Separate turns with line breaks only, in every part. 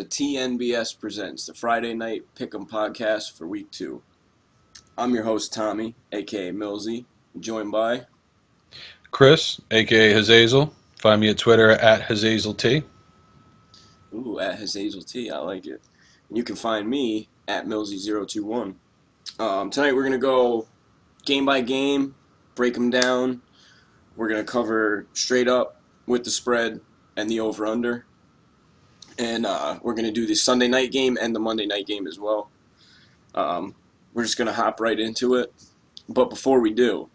TNBS presents the Friday Night Pick'em podcast for week 2. I'm your host, Tommy, aka Millsy, joined by...
Chris, aka Hazazel. Find me at Twitter at HazazelT.
Ooh, at Hazazel T, I like it. And you can find me at Millsy021. Tonight we're going to go game by game, break them down. We're going to cover straight up with the spread and the over-under. And we're going to do the Sunday night game and the Monday night game as well. We're just going to hop right into it. But before we do,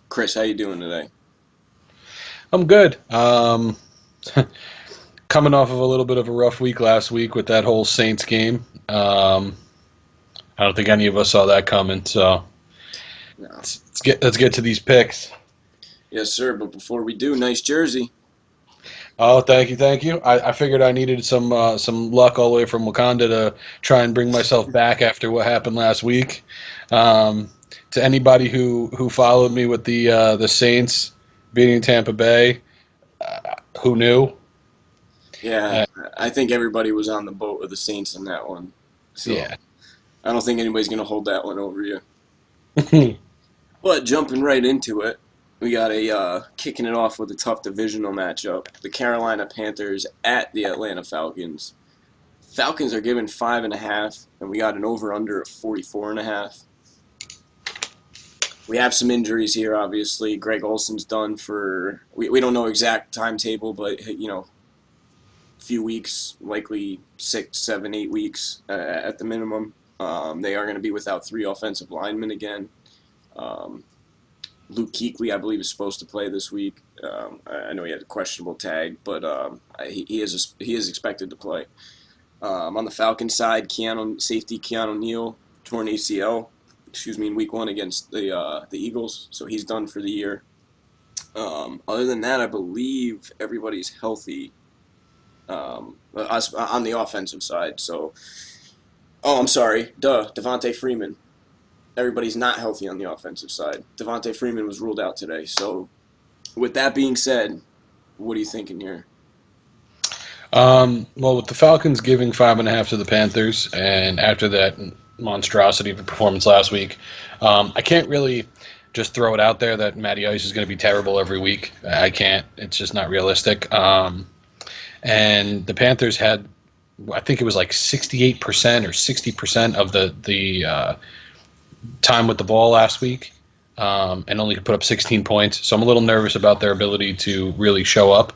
Chris, how you doing today?
I'm good. Coming off of a little bit of a rough week last week with that whole Saints game. I don't think any of us saw that coming. So
No.
let's get to these picks.
Yes, sir. But before we do, nice jersey.
Oh, thank you. I figured I needed some luck all the way from Wakanda to try and bring myself back after what happened last week. To anybody who followed me with the Saints beating Tampa Bay, who knew?
Yeah, I think everybody was on the boat with the Saints in that one. So
Yeah.
I don't think anybody's going to hold that one over you. But jumping right into it, we got kicking it off with a tough divisional matchup. The Carolina Panthers at the Atlanta Falcons. Falcons are given 5.5, and we got an over-under of 44.5. We have some injuries here, obviously. Greg Olson's done for, we don't know exact timetable, but, a few weeks, likely 6, 7, 8 weeks at the minimum. They are going to be without 3 offensive linemen again. Luke Kuechly, I believe, is supposed to play this week. I know he had a questionable tag, but he is expected to play. On the Falcons side, safety Keanu Neal, torn ACL, in week 1 against the Eagles, so he's done for the year. Other than that, I believe everybody's healthy us on the offensive side. So, I'm sorry, Devontae Freeman. Everybody's not healthy on the offensive side. Devontae Freeman was ruled out today. So, with that being said, what are you thinking here?
Well, with the Falcons giving 5.5 to the Panthers, and after that monstrosity of a performance last week, I can't really just throw it out there that Matty Ice is going to be terrible every week. I can't. It's just not realistic. And the Panthers had, I think it was like 68% or 60% of the time with the ball last week, and only could put up 16 points. So I'm a little nervous about their ability to really show up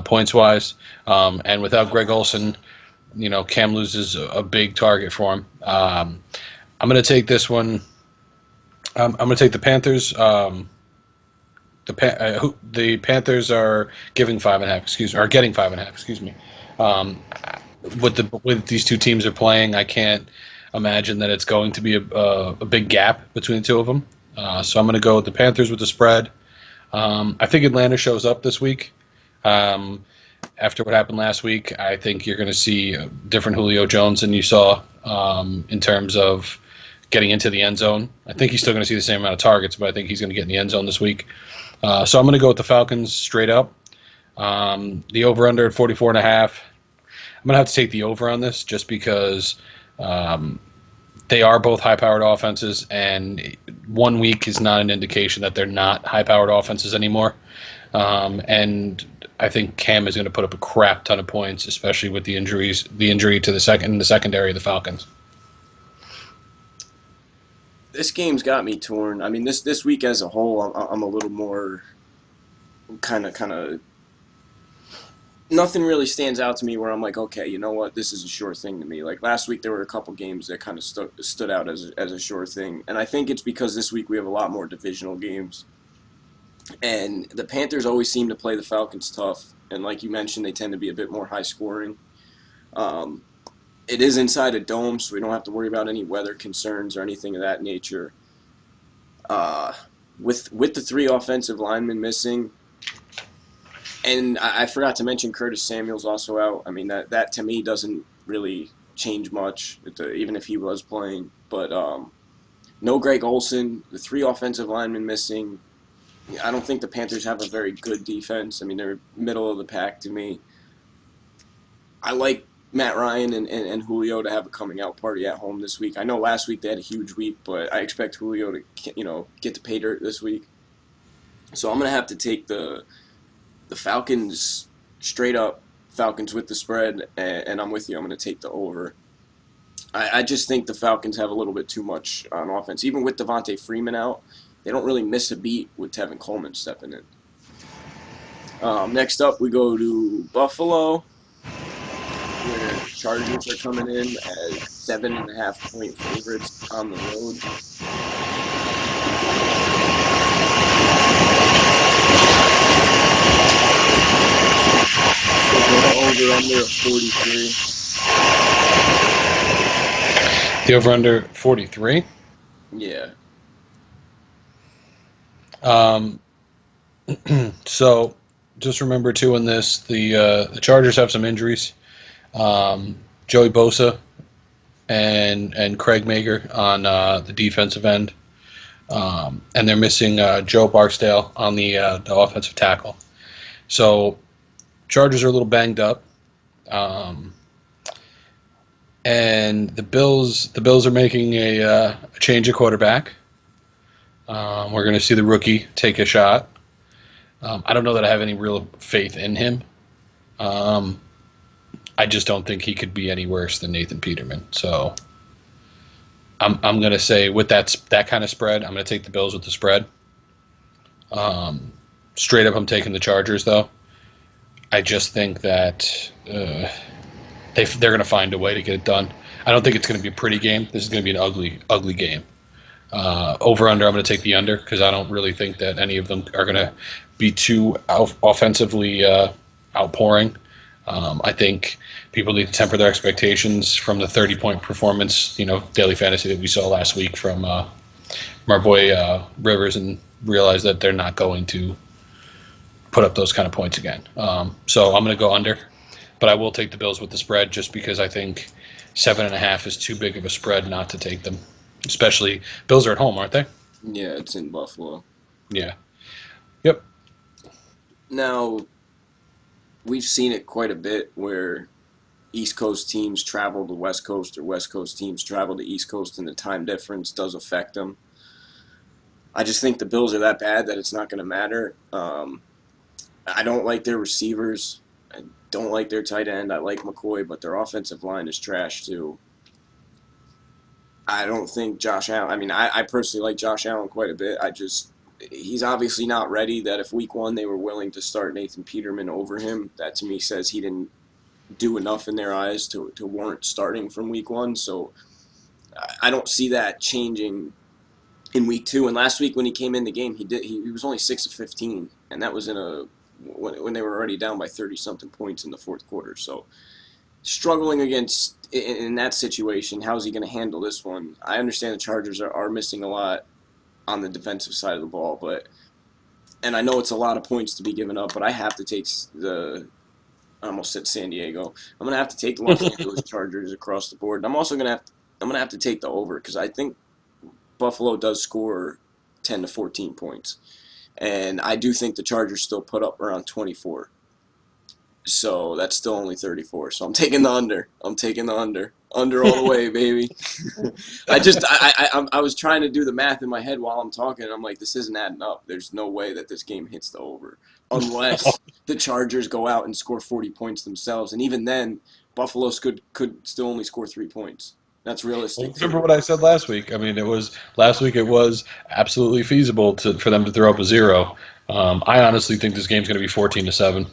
points-wise. And without Greg Olson, Cam loses a big target for him. I'm going to take this one. I'm going to take the Panthers. The Panthers are giving 5.5. Are getting 5.5. Excuse me. With these two teams are playing, I can't imagine that it's going to be a big gap between the two of them. So I'm going to go with the Panthers with the spread. I think Atlanta shows up this week. After what happened last week, I think you're going to see a different Julio Jones than you saw in terms of getting into the end zone. I think he's still going to see the same amount of targets, but I think he's going to get in the end zone this week. So I'm going to go with the Falcons straight up. The over-under at 44.5. I'm going to have to take the over on this just because they are both high-powered offenses, and 1 week is not an indication that they're not high-powered offenses anymore. And I think Cam is going to put up a crap ton of points, especially with the injury to the secondary of the Falcons.
This game's got me torn. I mean, this week as a whole, I'm a little more kind of. Nothing really stands out to me where I'm like, okay, you know what, this is a sure thing to me. Like last week, there were a couple games that kind of stood out as a sure thing, and I think it's because this week we have a lot more divisional games, and the Panthers always seem to play the Falcons tough, and like you mentioned, they tend to be a bit more high scoring. It is inside a dome, so we don't have to worry about any weather concerns or anything of that nature. With the 3 offensive linemen missing, and I forgot to mention Curtis Samuel's also out. I mean, that to me doesn't really change much, even if he was playing. But no Greg Olson, the 3 offensive linemen missing. I don't think the Panthers have a very good defense. I mean, they're middle of the pack to me. I like Matt Ryan and Julio to have a coming out party at home this week. I know last week they had a huge week, but I expect Julio to get the pay dirt this week. So I'm gonna have to take the Falcons straight up. Falcons with the spread, and I'm with you. I'm gonna take the over. I just think the Falcons have a little bit too much on offense. Even with Devontae Freeman out, they don't really miss a beat with Tevin Coleman stepping in. Next up, we go to Buffalo, where Chargers are coming in as 7.5 point favorites on the road. Over under 43.
The over under 43.
Yeah.
So just remember too in this, the Chargers have some injuries. Joey Bosa and Craig Mager on the defensive end, and they're missing Joe Barksdale on the offensive tackle. So Chargers are a little banged up, and the Bills are making a change of quarterback. We're going to see the rookie take a shot. I don't know that I have any real faith in him. I just don't think he could be any worse than Nathan Peterman. So I'm going to say with that kind of spread, I'm going to take the Bills with the spread. Straight up, I'm taking the Chargers, though. I just think that they're going to find a way to get it done. I don't think it's going to be a pretty game. This is going to be an ugly game. Over under, I'm going to take the under because I don't really think that any of them are going to be too offensively outpouring. I think people need to temper their expectations from the 30-point performance, daily fantasy that we saw last week from our boy Rivers, and realize that they're not going to put up those kind of points again. So I'm going to go under, but I will take the Bills with the spread just because I think 7.5 is too big of a spread not to take them. Especially Bills are at home, aren't they?
Yeah, it's in Buffalo.
Yeah. Yep.
Now, we've seen it quite a bit where East Coast teams travel to West Coast or West Coast teams travel to East Coast, and the time difference does affect them. I just think the Bills are that bad that it's not going to matter. I don't like their receivers. I don't like their tight end. I like McCoy, but their offensive line is trash too. I don't think Josh Allen. I mean, I personally like Josh Allen quite a bit. He's obviously not ready. That if week one they were willing to start Nathan Peterman over him, that to me says he didn't do enough in their eyes to warrant starting from week one. So I don't see that changing in week two. And last week when he came in the game, he was only 6 of 15, and that was when they were already down by 30-something points in the fourth quarter. So struggling against in that situation, how's he going to handle this one? I understand the Chargers are missing a lot on the defensive side of the ball, and I know it's a lot of points to be given up, but I have to take I almost said San Diego. I'm going to have to take the Los Angeles Chargers across the board. And I'm also going to have to take the over because I think Buffalo does score 10 to 14 points. And I do think the Chargers still put up around 24. So that's still only 34. So I'm taking the under. Under all the way, baby. I was trying to do the math in my head while I'm talking, and I'm like, this isn't adding up. There's no way that this game hits the over unless the Chargers go out and score 40 points themselves. And even then, Buffalo could still only score 3 points. That's realistic.
Well, remember what I said last week? I mean, it was absolutely feasible for them to throw up a 0. I honestly think this game's going to be 14-7.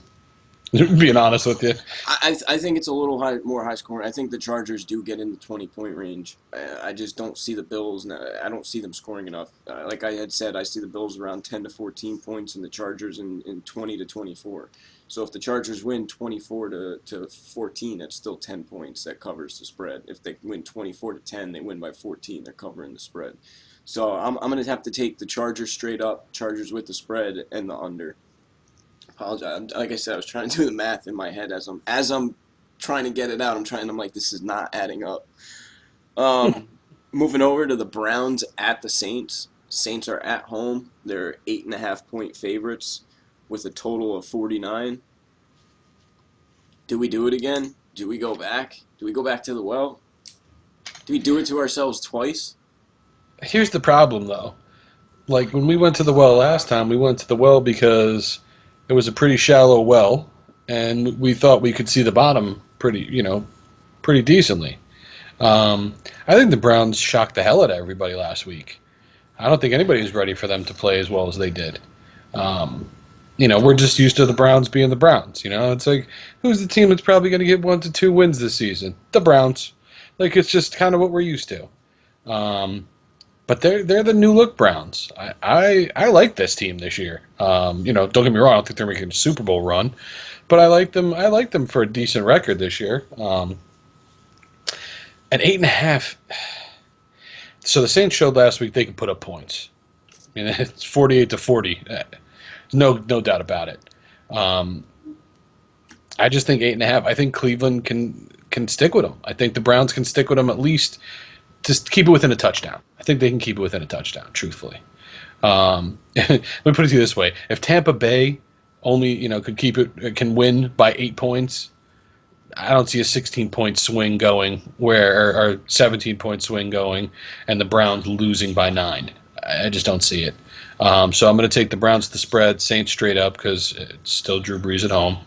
Being honest with you,
I think it's a little more high scoring. I think the Chargers do get in the 20-point range. I just don't see the Bills. I don't see them scoring enough. Like I had said, I see the Bills around 10 to 14 points, and the Chargers in 20 to 24. So if the Chargers win 24 to 14, that's still 10 points. That covers the spread. If they win 24 to 10, they win by 14. They're covering the spread. So I'm going to have to take the Chargers straight up, Chargers with the spread, and the under. Apologize. Like I said, I was trying to do the math in my head as I'm trying to get it out. I'm like, this is not adding up. Moving over to the Browns at the Saints. Saints are at home. They're 8.5-point favorites with a total of 49. Do we do it again? Do we go back? Do we go back to the well? Do we do it to ourselves twice?
Here's the problem, though. Like when we went to the well last time, we went to the well because it was a pretty shallow well, and we thought we could see the bottom pretty decently. I think the Browns shocked the hell out of everybody last week. I don't think anybody was ready for them to play as well as they did. Um, we're just used to the Browns being the Browns. It's like, who's the team that's probably going to get 1 to 2 wins this season? The Browns. Like, it's just kind of what we're used to. Um, but they're the new look Browns. I like this team this year. Don't get me wrong. I don't think they're making a Super Bowl run, but I like them. I like them for a decent record this year. At 8.5. So the Saints showed last week they can put up points. I mean, it's 48-40. No doubt about it. Um, I just think 8.5. I think Cleveland can stick with them. I think the Browns can stick with them at least. Just keep it within a touchdown. I think they can keep it within a touchdown. Truthfully, let me put it to you this way: if Tampa Bay only can win by 8 points, I don't see a 16-point swing going or 17-point swing going, and the Browns losing by 9. I just don't see it. So I'm going to take the Browns to the spread, Saints straight up because it's still Drew Brees at home,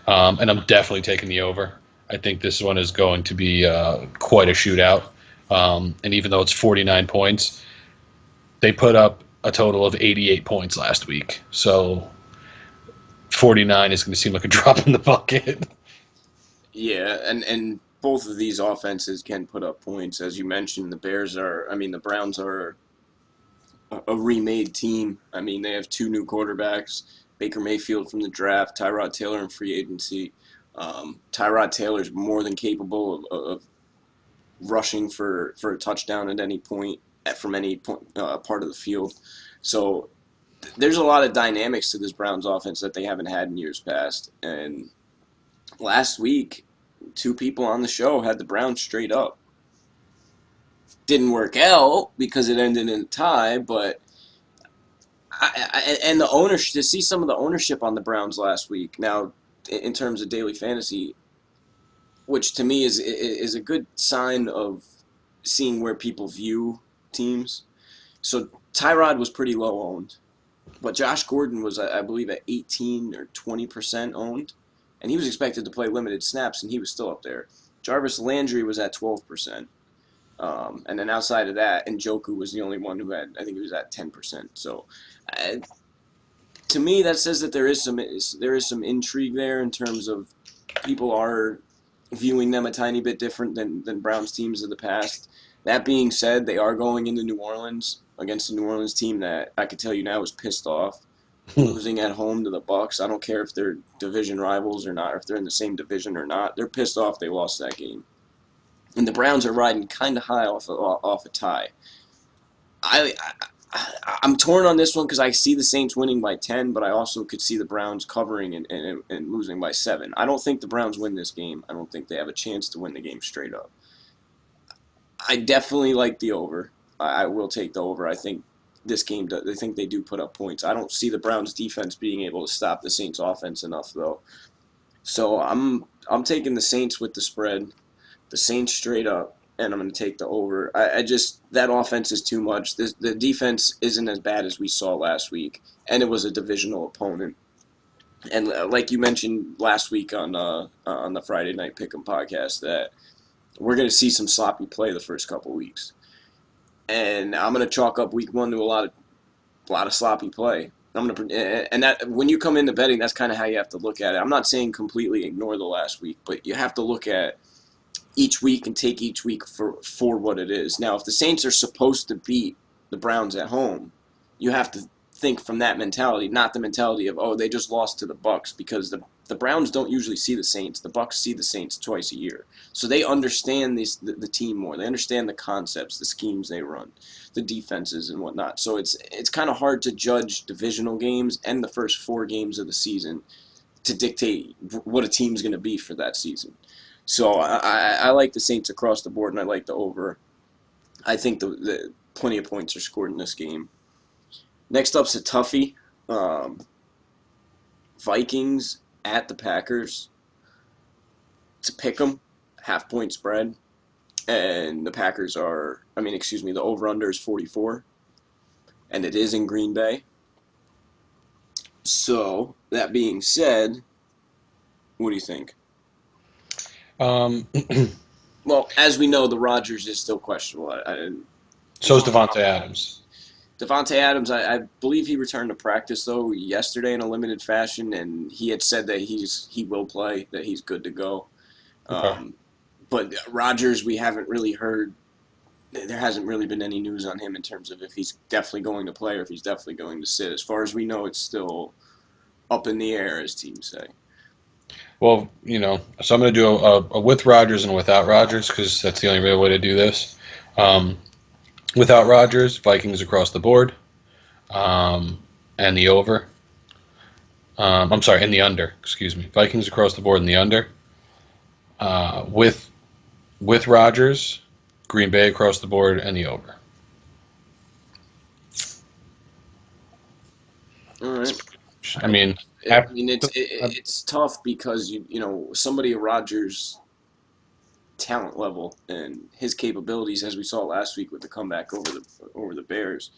and I'm definitely taking the over. I think this one is going to be quite a shootout. And even though it's 49 points, they put up a total of 88 points last week. So 49 is going to seem like a drop in the bucket.
Yeah, and both of these offenses can put up points. As you mentioned, the Browns are a remade team. I mean, they have two new quarterbacks, Baker Mayfield from the draft, Tyrod Taylor in free agency. Tyrod Taylor is more than capable of rushing for a touchdown at any point from any point, part of the field. So there's a lot of dynamics to this Browns offense that they haven't had in years past. And last week, two people on the show had the Browns straight up. Didn't work out because it ended in a tie, but and the ownership, to see some of the ownership on the Browns last week. Now, in terms of daily fantasy, which to me is a good sign of seeing where people view teams. So Tyrod was pretty low owned, but Josh Gordon was, I believe, at 18 or 20% owned, and he was expected to play limited snaps, and he was still up there. Jarvis Landry was at 12%. And then outside of that, Njoku was the only one who had, I think he was at 10%. So uh, to me, that says that there is some intrigue there in terms of people are viewing them a tiny bit different than Browns teams of the past. That being said, they are going into New Orleans against a New Orleans team that I could tell you now is pissed off, losing at home to the Bucks. I don't care if they're division rivals or not, or if they're in the same division or not. They're pissed off they lost that game, and the Browns are riding kind of high off a tie. I, I'm torn on this one because I see the Saints winning by 10, but I also could see the Browns covering and losing by 7. I don't think the Browns win this game. I don't think they have a chance to win the game straight up. I definitely like the over. I will take the over. I think this game, I think they do put up points. I don't see the Browns defense being able to stop the Saints offense enough, though. So I'm taking the Saints with the spread, the Saints straight up, and I'm going to take the over. I just, that offense is too much. The defense isn't as bad as we saw last week, and it was a divisional opponent. And like you mentioned last week on the Friday Night Pick'em podcast, that we're going to see some sloppy play the first couple weeks, and I'm going to chalk up week 1 to a lot of sloppy play. And that when you come into betting, that's kind of how you have to look at it. I'm not saying completely ignore the last week, but you have to look at each week and take each week for what it is. Now, if the Saints are supposed to beat the Browns at home, you have to think from that mentality, not the mentality of, oh, they just lost to the Bucks, because the Browns don't usually see the Saints. The Bucks see the Saints twice a year. So they understand the team more. They understand the concepts, the schemes they run, the defenses and whatnot. So it's kind of hard to judge divisional games and the first 4 games of the season to dictate what a team's going to be for that season. So I like the Saints across the board, and I like the over. I think the plenty of points are scored in this game. Next up's a toughie. Vikings at the Packers. It's a pick 'em, half-point spread, and the Packers are. I mean, excuse me, the over/under is 44, and it is in Green Bay. So that being said, what do you think?
Um,
Well, as we know, the Rodgers is still questionable.
so is Devontae Adams.
Devontae Adams, I believe he returned to practice though yesterday in a limited fashion, and he had said that he will play, that he's good to go.
Okay.
Um, but Rodgers, we haven't really heard. There hasn't really been any news on him in terms of if he's definitely going to play or if he's definitely going to sit. As far as we know, it's still up in the air, as teams say.
Well, so I'm going to do a with Rodgers and without Rodgers because that's the only real way to do this. Um, Without Rodgers, Vikings across the board, and the over. I'm sorry, and the under. Excuse me, Vikings across the board and the under. With Rodgers, Green Bay across the board and the over.
All right.
I mean,
I mean, it's tough because somebody of Rodgers' talent level and his capabilities, as we saw last week with the comeback over the Bears.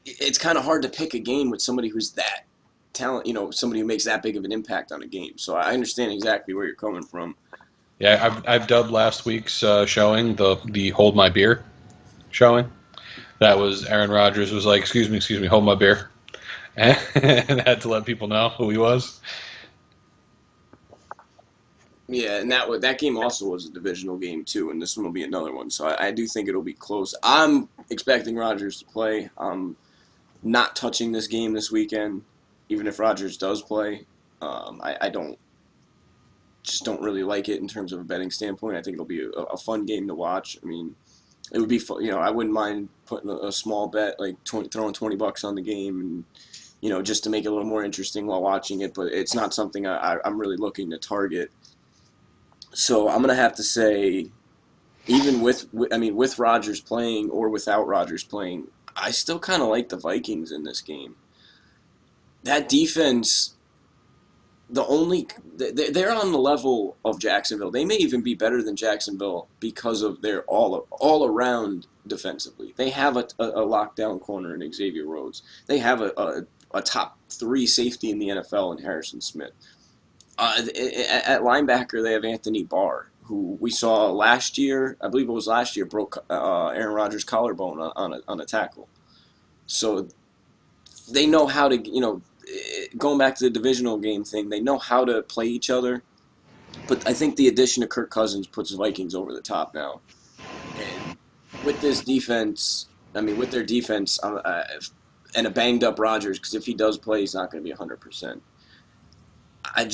It's kind of hard to pick a game with somebody who's that talent, somebody who makes that big of an impact on a game. So I understand exactly where you're coming from.
yeah, I've dubbed last week's showing the hold my beer showing. That was Aaron Rodgers was like, excuse me, hold my beer, and had to let people know who he was.
Yeah, and that game also was a divisional game too, and this one will be another one. So I do think it'll be close. I'm expecting Rodgers to play. I'm not touching this game this weekend, even if Rodgers does play. I don't really like it in terms of a betting standpoint. I think it'll be a fun game to watch. I mean, it would be fun. I wouldn't mind putting a small bet, like throwing $20 on the game, and just to make it a little more interesting while watching it. But it's not something I'm really looking to target. So I'm gonna have to say, even with Rodgers playing or without Rodgers playing, I still kind of like the Vikings in this game. That defense, they're on the level of Jacksonville. They may even be better than Jacksonville because of their all around defensively. They have a lockdown corner in Xavier Rhodes. They have a top 3 safety in the NFL in Harrison Smith. At linebacker, they have Anthony Barr, who we saw last year. I believe it was last year, broke Aaron Rodgers' collarbone on a tackle. So they know how to, going back to the divisional game thing, they know how to play each other. But I think the addition of Kirk Cousins puts the Vikings over the top now. And with this defense, with their defense, and a banged up Rodgers, because if he does play, he's not going to be 100%. I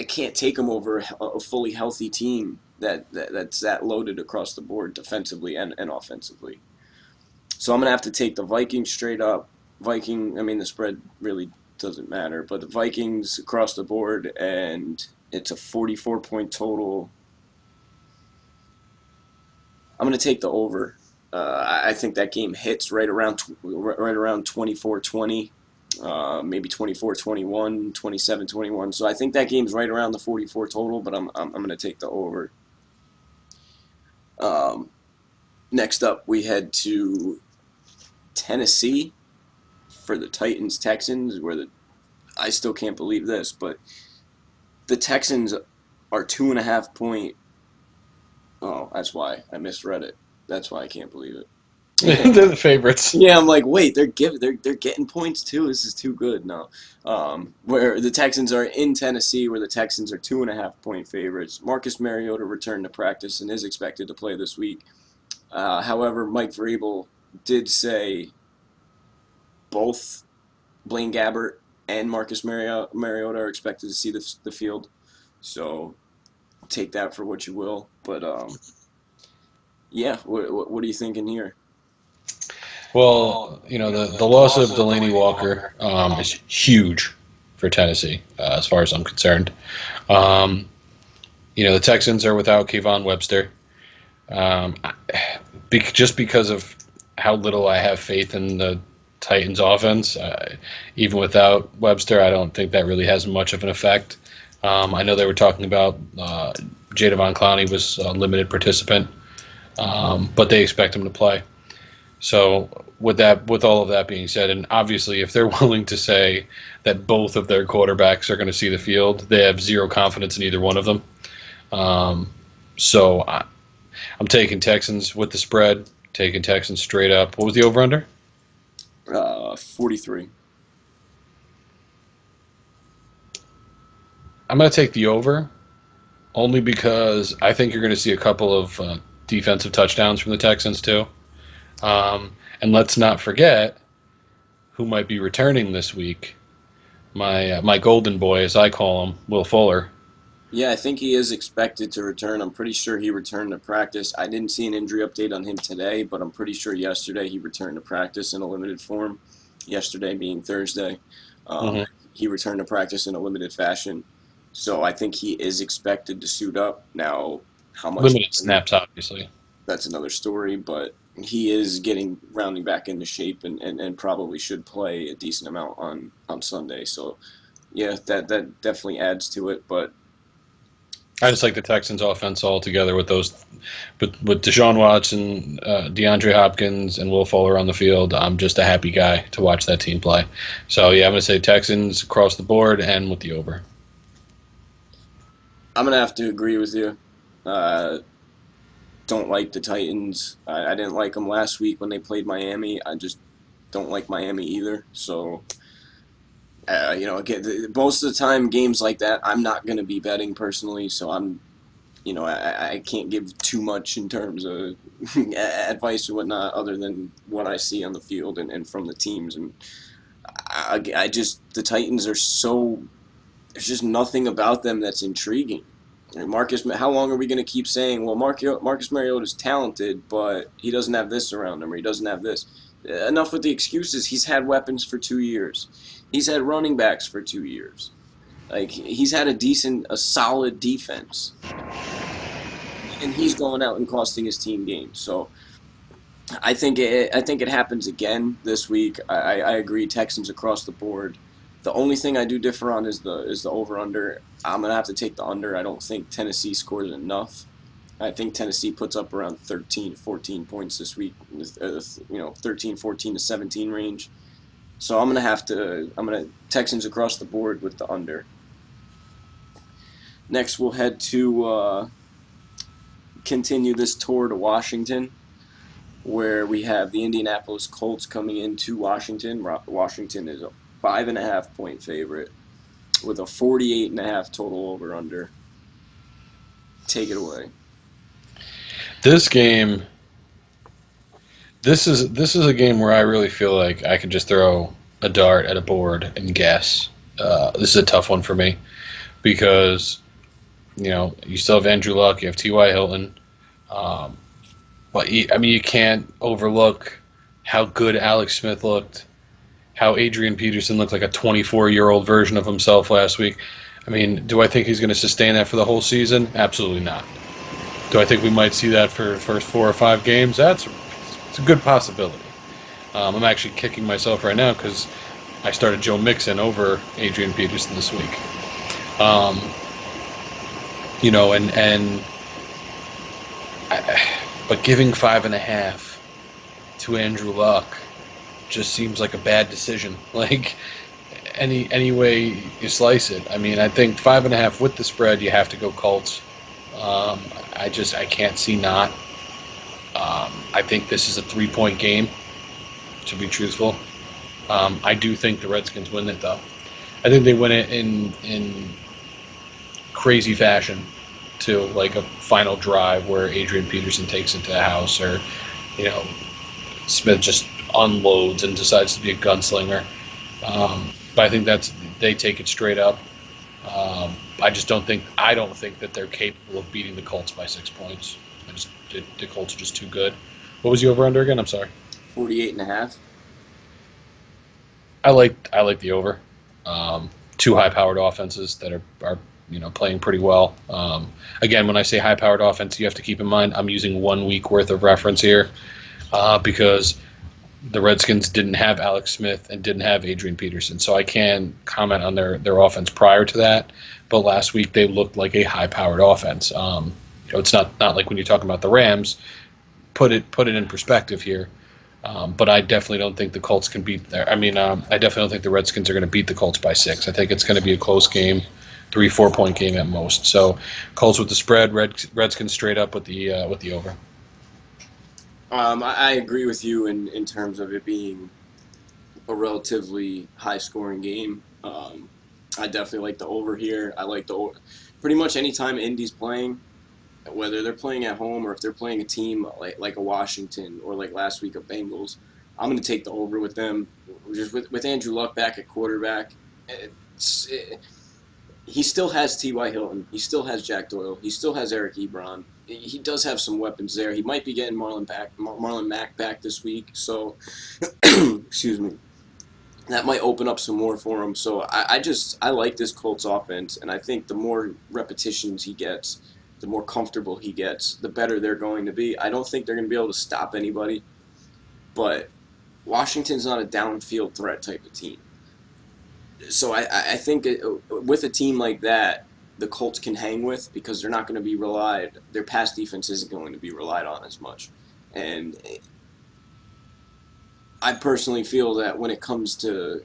can't take them over a fully healthy team that's that loaded across the board defensively and offensively. So I'm going to have to take the Vikings straight up. The spread really doesn't matter, but the Vikings across the board, and it's a 44-point total. I'm going to take the over. I think that game hits right around 24-20. Maybe 24-21, 27-21. So I think that game's right around the 44 total, but I'm going to take the over. Next up, we head to Tennessee for the Titans-Texans, I still can't believe this, but the Texans are 2.5 point. Oh, that's why I misread it. That's why I can't believe it.
They're the favorites.
Yeah, I'm like, wait, they're getting points too. This is too good. No, where the Texans are in Tennessee, where the Texans are 2.5 point favorites. Marcus Mariota returned to practice and is expected to play this week. However, Mike Vrabel did say both Blaine Gabbert and Marcus Mariota are expected to see the field. So take that for what you will. But yeah, what are you thinking here?
Well, the loss of Delaney Walker is huge for Tennessee, as far as I'm concerned. The Texans are without Kayvon Webster, just because of how little I have faith in the Titans offense. Even without Webster, I don't think that really has much of an effect. I know they were talking about Jadavon Clowney was a limited participant, but they expect him to play. So with all of that being said, and obviously if they're willing to say that both of their quarterbacks are going to see the field, they have zero confidence in either one of them. I'm taking Texans with the spread, taking Texans straight up. What was the over-under?
43.
I'm going to take the over, only because I think you're going to see a couple of defensive touchdowns from the Texans too. And let's not forget who might be returning this week. My golden boy, as I call him, Will Fuller.
Yeah, I think he is expected to return. I'm pretty sure he returned to practice. I didn't see an injury update on him today, but I'm pretty sure yesterday he returned to practice in a limited form. Yesterday being Thursday. He returned to practice in a limited fashion. So I think he is expected to suit up. Now, how much?
Limited snaps, obviously.
That's another story, but he is rounding back into shape and probably should play a decent amount on Sunday. So, yeah, that definitely adds to it, but
I just like the Texans offense altogether with Deshaun Watson, DeAndre Hopkins, and Will Fuller on the field. I'm just a happy guy to watch that team play. So, yeah, I'm going to say Texans across the board and with the over.
I'm going to have to agree with you. Don't like the Titans. I didn't like them last week when they played Miami. I just don't like Miami either. So, again, most of the time, games like that, I'm not going to be betting personally. So I can't give too much in terms of advice or whatnot, other than what I see on the field and from the teams. And the Titans are so. There's just nothing about them that's intriguing. How long are we going to keep saying, well, Marcus Mariota is talented, but he doesn't have this around him, or he doesn't have this? Enough with the excuses. He's had weapons for 2 years. He's had running backs for 2 years. Like, he's had a solid defense. And he's going out and costing his team games. So I think it happens again this week. I agree, Texans across the board. The only thing I do differ on is the over-under. I'm going to have to take the under. I don't think Tennessee scores enough. I think Tennessee puts up around 13 14 points this week, 13, 14 to 17 range. So I'm going to Texans across the board with the under. Next, we'll head to continue this tour to Washington, where we have the Indianapolis Colts coming into Washington. Washington is a 5.5-point favorite with a 48.5 total over/under. Take it away.
This game. This is a game where I really feel like I can just throw a dart at a board and guess. This is a tough one for me because you still have Andrew Luck, you have T.Y. Hilton, but you can't overlook how good Alex Smith looked. How Adrian Peterson looked like a 24-year-old version of himself last week. I mean, do I think he's going to sustain that for the whole season? Absolutely not. Do I think we might see that for the first 4 or 5 games? It's a good possibility. I'm actually kicking myself right now because I started Joe Mixon over Adrian Peterson this week. But giving 5.5 to Andrew Luck just seems like a bad decision. Like any way you slice it. I mean, I think 5.5 with the spread, you have to go Colts. I can't see not. I think this is a 3-point game, to be truthful. I do think the Redskins win it, though. I think they win it in crazy fashion, to like a final drive where Adrian Peterson takes it to the house, or Smith just unloads and decides to be a gunslinger. But I think they take it straight up. I don't think that they're capable of beating the Colts by 6 points. The Colts are just too good. What was the over-under again? I'm sorry.
48.5.
I like the over. Two high-powered offenses that are playing pretty well. Again, when I say high-powered offense, you have to keep in mind I'm using 1 week worth of reference here, because The Redskins didn't have Alex Smith and didn't have Adrian Peterson, so I can comment on their offense prior to that. But last week they looked like a high-powered offense. It's not like when you're talking about the Rams. Put it in perspective here. But I definitely don't think the Colts can beat there. I mean, I definitely don't think the Redskins are going to beat the Colts by 6. I think it's going to be a close game, 3-4 point game at most. So Colts with the spread, Redskins straight up with the over.
I agree with you in terms of it being a relatively high scoring game. I definitely like the over here. I like the over. Pretty much anytime Indy's playing, whether they're playing at home or if they're playing a team like a Washington or like last week a Bengals, I'm going to take the over with them. Just with Andrew Luck back at quarterback, it's, it, he still has T.Y. Hilton. He still has Jack Doyle. He still has Eric Ebron. He does have some weapons there. He might be getting Marlon Mack back this week. So, excuse me, that might open up some more for him. So I like this Colts offense, and I think the more repetitions he gets, the more comfortable he gets, the better they're going to be. I don't think they're going to be able to stop anybody, but Washington's not a downfield threat type of team. So I think with a team like that, the Colts can hang with because they're not going to be relied. Their pass defense isn't going to be relied on as much, and I personally feel that when it comes to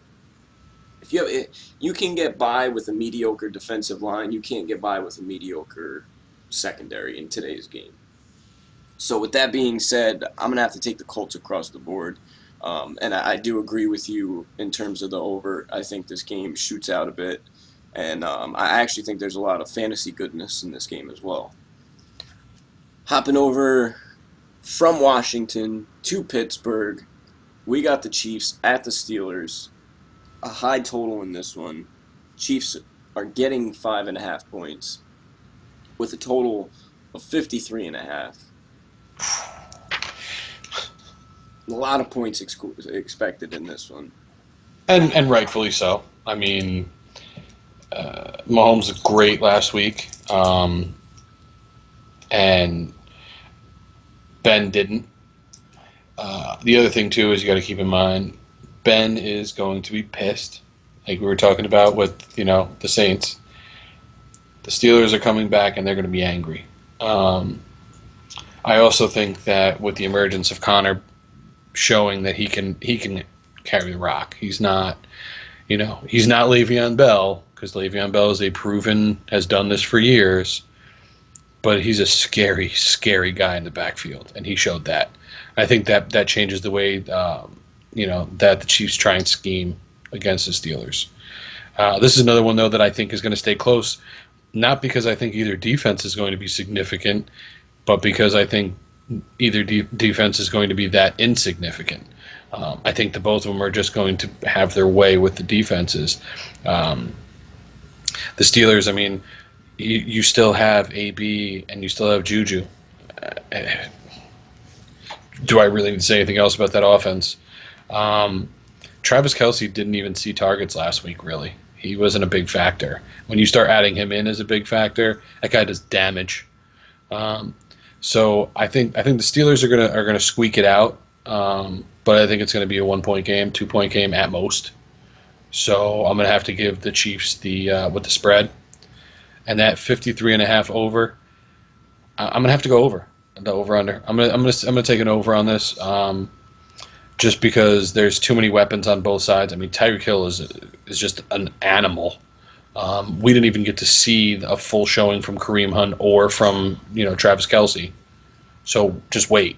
if you have, you can get by with a mediocre defensive line, you can't get by with a mediocre secondary in today's game. So with that being said, I'm gonna have to take the Colts across the board, and I do agree with you in terms of the over. I think this game shoots out a bit, and I actually think there's a lot of fantasy goodness in this game as well. Hopping over from Washington to Pittsburgh, we got the Chiefs at the Steelers. A high total in this one. Chiefs are getting 5.5 points with a total of 53.5. A lot of points expected in this one.
And rightfully so. I mean, Mahomes was great last week, and Ben didn't. The other thing too is you got to keep in mind Ben is going to be pissed, like we were talking about with the Saints. The Steelers are coming back and they're going to be angry. I also think that with the emergence of Connor showing that he can carry the rock, he's not Le'Veon Bell, because Le'Veon Bell has done this for years, but he's a scary, scary guy in the backfield, and he showed that. I think that changes the way that the Chiefs try and scheme against the Steelers. This is another one though that I think is going to stay close, not because I think either defense is going to be significant, but because I think either defense is going to be that insignificant. I think that both of them are just going to have their way with the defenses. The Steelers, I mean, you still have AB and you still have Juju. Do I really need to say anything else about that offense? Travis Kelce didn't even see targets last week, really. He wasn't a big factor. When you start adding him in as a big factor, that guy does damage. So I think the Steelers are gonna squeak it out, but I think it's going to be a 1-point game, 2-point game at most. So I'm going to have to give the Chiefs with the spread, and that 53.5 over. I'm going to have to go over the over under. I'm gonna take an over on this, just because there's too many weapons on both sides. I mean, Tyreek Hill is just an animal. We didn't even get to see a full showing from Kareem Hunt or from Travis Kelce. So just wait,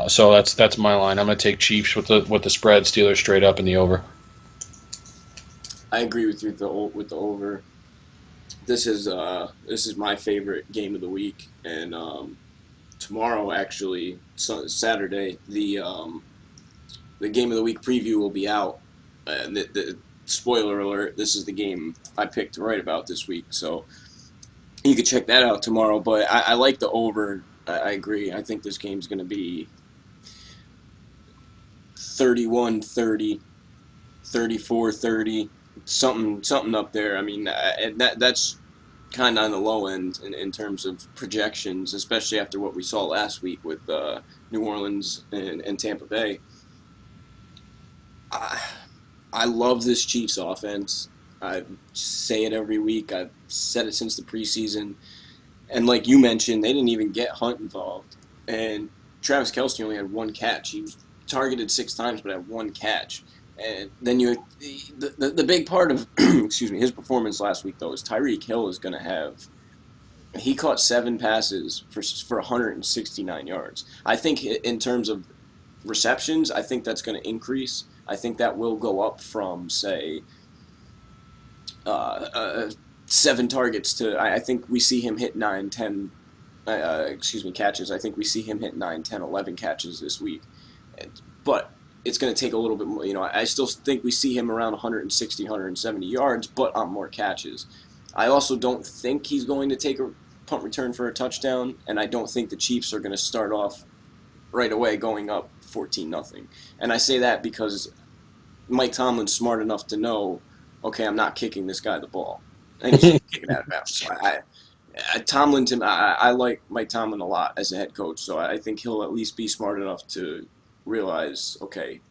So that's my line. I'm going to take Chiefs with the spread, Steelers straight up in the over.
I agree with you with the over. This is my favorite game of the week, and tomorrow actually Saturday the game of the week preview will be out. And the spoiler alert, this is the game I picked to write about this week, so you can check that out tomorrow. But I like the over. I agree. I think this game's going to be 31-30, 34-30, something up there. I mean, that's kind of on the low end in terms of projections, especially after what we saw last week with New Orleans and Tampa Bay. I, I love this Chiefs offense. I say it every week. I've said it since the preseason. And like you mentioned, they didn't even get Hunt involved. And Travis Kelce only had one catch. He was targeted 6 times, but had one catch. And then the big part of excuse me, his performance last week though is Tyreek Hill is going to have. He caught 7 passes for 169 yards. I think in terms of receptions, I think that's going to increase. I think that will go up from say 7 targets to. I think we see him hit 9, 10. Catches. I think we see him hit 9, 10, 11 catches this week. But it's going to take a little bit more. I still think we see him around 160, 170 yards, but on more catches. I also don't think he's going to take a punt return for a touchdown, and I don't think the Chiefs are going to start off right away going up 14-0. And I say that because Mike Tomlin's smart enough to know, okay, I'm not kicking this guy the ball. And he's kicking out of bounds. So I like Mike Tomlin a lot as a head coach, so I think he'll at least be smart enough to realize, okay,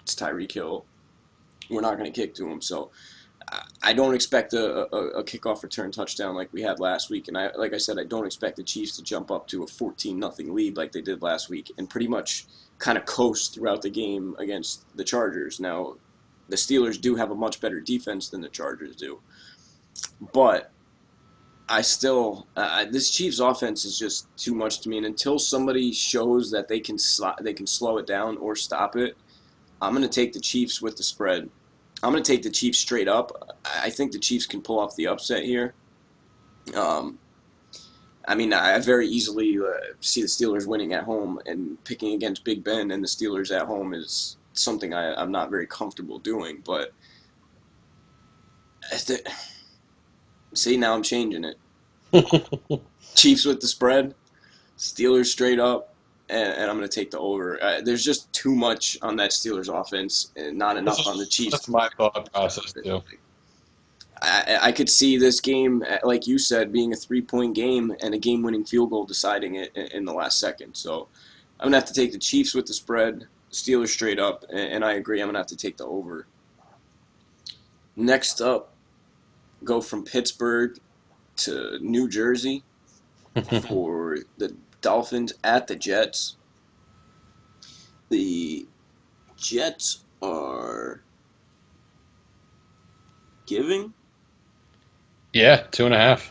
it's Tyreek Hill. We're not going to kick to him. So I don't expect a kickoff return touchdown like we had last week. And like I said, I don't expect the Chiefs to jump up to a 14-0 lead like they did last week and pretty much kind of coast throughout the game against the Chargers. Now, the Steelers do have a much better defense than the Chargers do. But I still this Chiefs offense is just too much to me, and until somebody shows that they can slow it down or stop it, I'm going to take the Chiefs with the spread. I'm going to take the Chiefs straight up. I think the Chiefs can pull off the upset here. I very easily see the Steelers winning at home, and picking against Big Ben and the Steelers at home is something I'm not very comfortable doing. But see, now I'm changing it. Chiefs with the spread, Steelers straight up, and I'm going to take the over. There's just too much on that Steelers offense and not enough on the Chiefs.
That's my thought process, too.
I could see this game, like you said, being a 3-point game and a game-winning field goal deciding it in the last second. So I'm going to have to take the Chiefs with the spread, Steelers straight up, and I agree, I'm going to have to take the over. Next up, go from Pittsburgh to New Jersey for the Dolphins at the Jets. The Jets are giving?
Yeah, 2.5.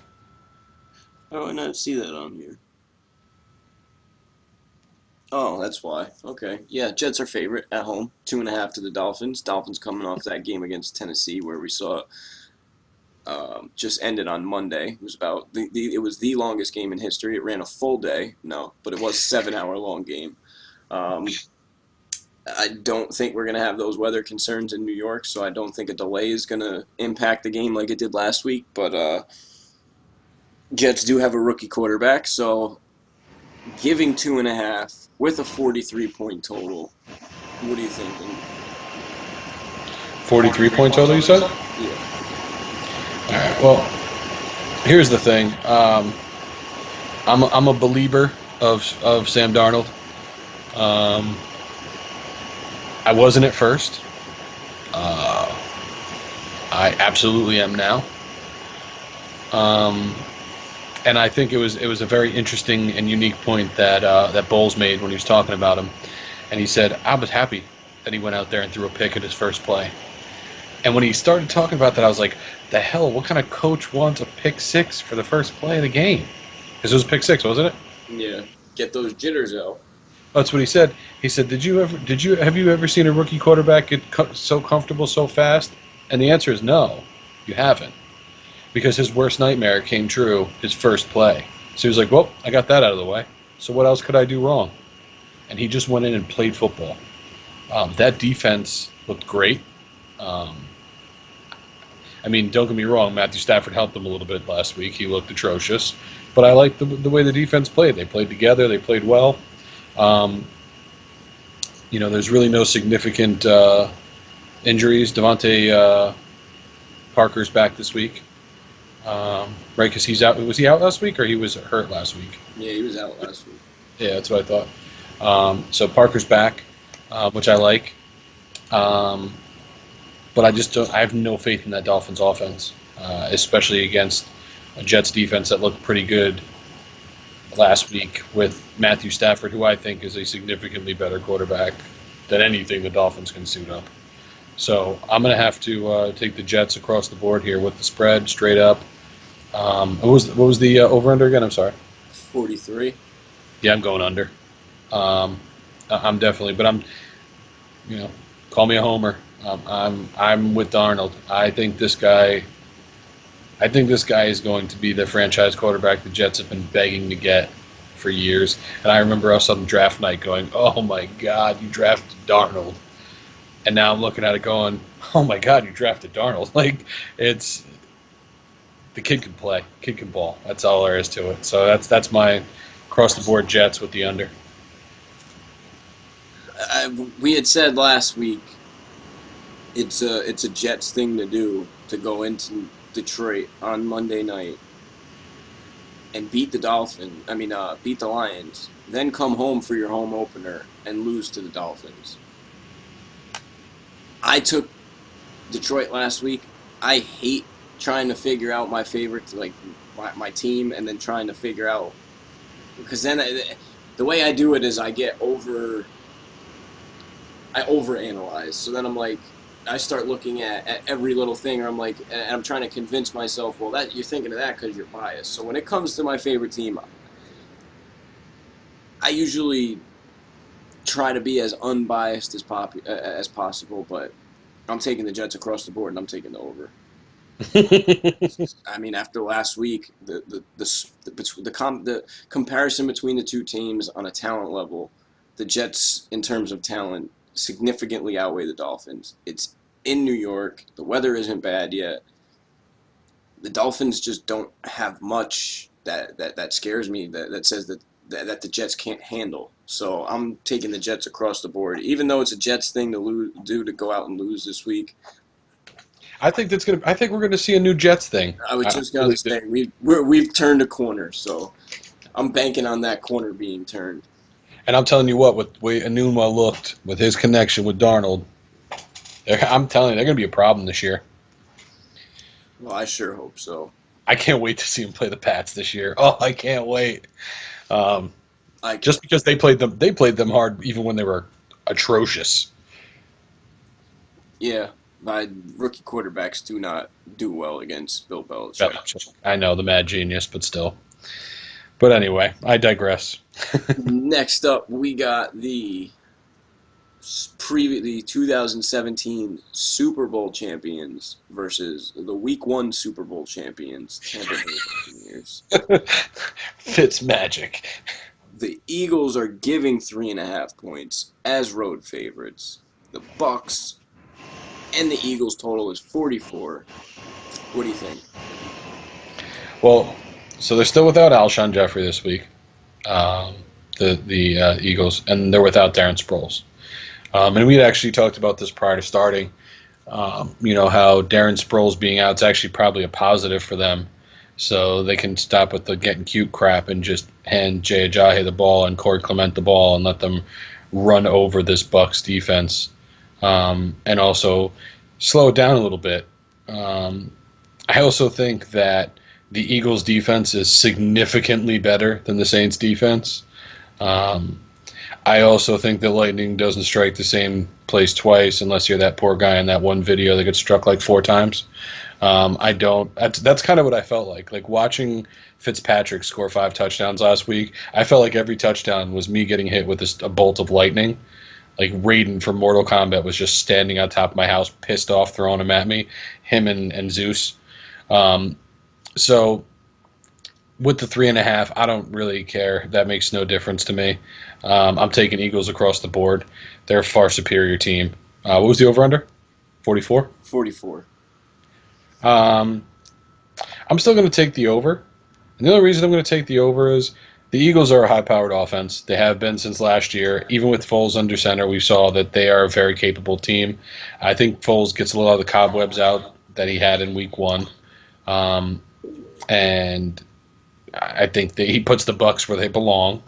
How do I not see that on here? Oh, that's why. Okay. Yeah, Jets are favorite at home. 2.5 to the Dolphins. Dolphins coming off that game against Tennessee where we saw just ended on Monday. It was it was the longest game in history. It ran a full day. No, but it was a 7-hour long game. I don't think we're going to have those weather concerns in New York, so I don't think a delay is going to impact the game like it did last week. But Jets do have a rookie quarterback, so giving 2.5 with a 43-point total. What are you thinking?
43-point total, you said?
Yeah.
All right. Well, here's the thing. I'm a believer of Sam Darnold. I wasn't at first. I absolutely am now. And I think it was a very interesting and unique point that Bowles made when he was talking about him, and he said, "I was happy that he went out there and threw a pick at his first play." And when he started talking about that, I was like, "The hell? What kind of coach wants a pick six for the first play of the game?" Because it was pick six, wasn't it?
Yeah. Get those jitters out.
That's what he said. He said, have you ever seen a rookie quarterback get so comfortable so fast? And the answer is no, you haven't. Because his worst nightmare came true his first play. So he was like, well, I got that out of the way. So what else could I do wrong? And he just went in and played football. That defense looked great. Don't get me wrong, Matthew Stafford helped him a little bit last week. He looked atrocious. But I liked the way the defense played. They played together. They played well. There's really no significant injuries. Devontae Parker's back this week. Right? Because he's out. Was he out last week or he was hurt last week?
Yeah, he was out last week.
Yeah, that's what I thought. So Parker's back, which I like. Um, but I just don't. I have no faith in that Dolphins offense, especially against a Jets defense that looked pretty good last week with Matthew Stafford, who I think is a significantly better quarterback than anything the Dolphins can suit up. So I'm going to have to take the Jets across the board here with the spread straight up. What was the over under again? I'm sorry.
43.
Yeah, I'm going under. I'm definitely, but call me a homer. I'm with Darnold. I think this guy is going to be the franchise quarterback the Jets have been begging to get for years. And I remember us on draft night going, "Oh my God, you drafted Darnold," and now I'm looking at it going, "Oh my God, you drafted Darnold!" Like it's the kid can play, kid can ball. That's all there is to it. So that's my across the board Jets with the under.
We had said last week it's a Jets thing to do to go into Detroit on Monday night and beat the beat the Lions, then come home for your home opener and lose to the Dolphins. I took Detroit last week. I hate trying to figure out my favorite, like my team, and then trying to figure out because then the way I do it is I overanalyze. So then I'm like, I start looking at every little thing, or I'm like, and I'm trying to convince myself, well, that you're thinking of that because you're biased. So when it comes to my favorite team, I usually try to be as unbiased as possible, but I'm taking the Jets across the board, and I'm taking the over. I mean, after last week, the comparison between the two teams on a talent level, the Jets, in terms of talent, significantly outweigh the Dolphins. It's in New York. The weather isn't bad yet. The Dolphins just don't have much that scares me. That says that the Jets can't handle. So I'm taking the Jets across the board, even though it's a Jets thing to go out and lose this week.
I think we're gonna see a new Jets thing.
I was just gonna say we've turned a corner, so I'm banking on that corner being turned.
And I'm telling you what, with the way Enunwa looked with his connection with Darnold, I'm telling you, they're going to be a problem this year.
Well, I sure hope so.
I can't wait to see him play the Pats this year. Oh, I can't wait. Just because they played them hard even when they were atrocious.
Yeah, my rookie quarterbacks do not do well against Bill Belichick.
I know, the mad genius, but still. But anyway, I digress.
Next up, we got the 2017 Super Bowl champions versus the Week 1 Super Bowl champions, Tampa Bay Buccaneers.
Fitz magic.
The Eagles are giving 3.5 points as road favorites. The Bucs and the Eagles total is 44. What do you think?
Well, so they're still without Alshon Jeffrey this week, the Eagles, and they're without Darren Sproles. And we had actually talked about this prior to starting. How Darren Sproles being out is actually probably a positive for them, so they can stop with the getting cute crap and just hand Jay Ajayi the ball and Corey Clement the ball and let them run over this Bucs defense, and also slow it down a little bit. I also think that the Eagles' defense is significantly better than the Saints' defense. I also think the lightning doesn't strike the same place twice unless you're that poor guy in that one video that gets struck like 4 times. I don't. That's kind of what I felt like. Like watching Fitzpatrick score 5 touchdowns last week, I felt like every touchdown was me getting hit with a bolt of lightning. Like Raiden from Mortal Kombat was just standing on top of my house, pissed off, throwing him at me. Him and Zeus. So with the 3.5, I don't really care. That makes no difference to me. I'm taking Eagles across the board. They're a far superior team. What was the over-under? 44?
44.
I'm still going to take the over. And the only reason I'm going to take the over is the Eagles are a high-powered offense. They have been since last year. Even with Foles under center, we saw that they are a very capable team. I think Foles gets a lot of the cobwebs out that he had in Week 1. and I think that he puts the Bucks where they belong,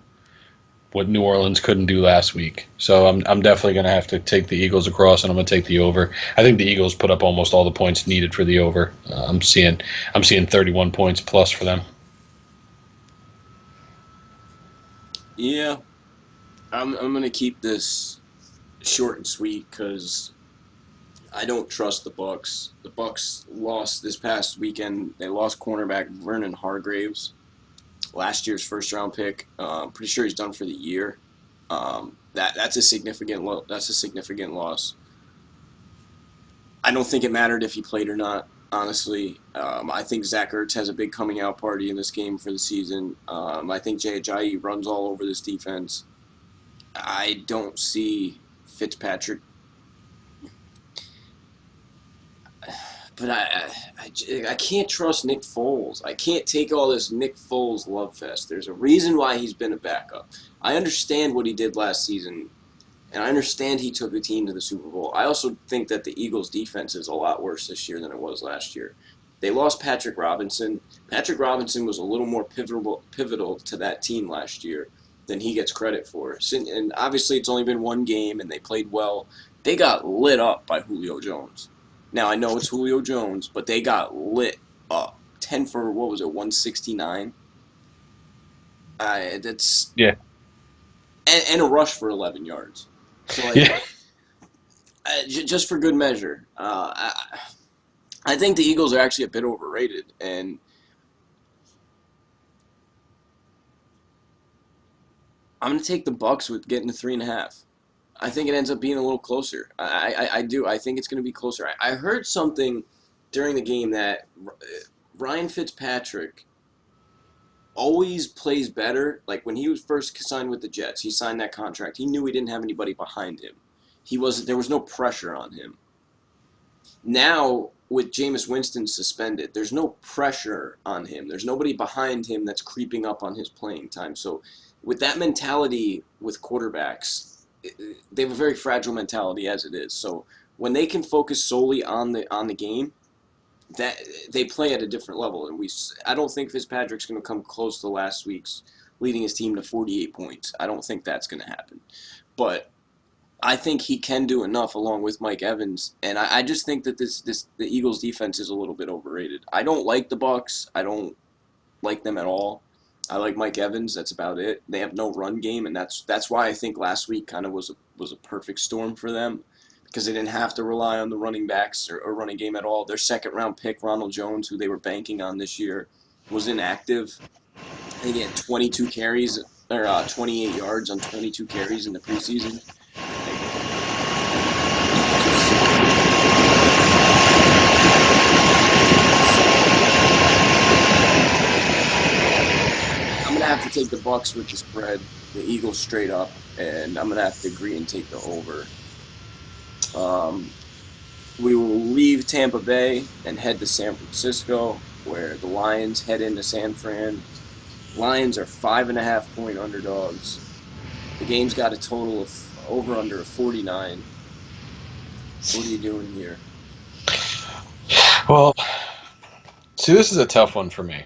what New Orleans couldn't do last week. So I'm definitely going to have to take the Eagles across, and I'm going to take the over. I think the Eagles put up almost all the points needed for the over. I'm seeing 31 points plus for them.
Yeah, I'm gonna keep this short and sweet because I don't trust the Bucks. The Bucks lost this past weekend. They lost cornerback Vernon Hargraves, last year's first round pick. Pretty sure he's done for the year. That's a significant that's a significant loss. I don't think it mattered if he played or not. Honestly, I think Zach Ertz has a big coming out party in this game for the season. I think Jay Ajayi runs all over this defense. I don't see Fitzpatrick, but I can't trust Nick Foles. I can't take all this Nick Foles love fest. There's a reason why he's been a backup. I understand what he did last season, and I understand he took the team to the Super Bowl. I also think that the Eagles' defense is a lot worse this year than it was last year. They lost Patrick Robinson. Patrick Robinson was a little more pivotal to that team last year than he gets credit for. And obviously, it's only been one game, and they played well. They got lit up by Julio Jones. Now, I know it's Julio Jones, but they got lit up. 10 for, what was it, 169? That's
Yeah.
And a rush for 11 yards. So, like,
Yeah.
Just for good measure, I think the Eagles are actually a bit overrated, and I'm going to take the Bucks with getting to 3.5. I think it ends up being a little closer. I do. I think it's going to be closer. I heard something during the game that Ryan Fitzpatrick always plays better. Like when he was first signed with the Jets, he signed that contract. He knew he didn't have anybody behind him. There was no pressure on him. Now with Jameis Winston suspended, there's no pressure on him. There's nobody behind him that's creeping up on his playing time. So with that mentality with quarterbacks, they have a very fragile mentality as it is. So when they can focus solely on the game, that they play at a different level. And I don't think Fitzpatrick's going to come close to last week's leading his team to 48 points. I don't think that's going to happen. But I think he can do enough along with Mike Evans, and I just think that the Eagles defense is a little bit overrated. I don't like the Bucks. I don't like them at all. I like Mike Evans. That's about it. They have no run game, and that's why I think last week kind of was a perfect storm for them because they didn't have to rely on the running backs or running game at all. Their second-round pick, Ronald Jones, who they were banking on this year, was inactive. I think he had 22 carries or 28 yards on 22 carries in the preseason. I'm gonna have to take the Bucks with the spread, the Eagles straight up, and I'm gonna have to agree and take the over. We will leave Tampa Bay and head to San Francisco, where the Lions head into San Fran. Lions are 5.5-point underdogs. The game's got a total of over under 49. What are you doing here?
Well, see, this is a tough one for me.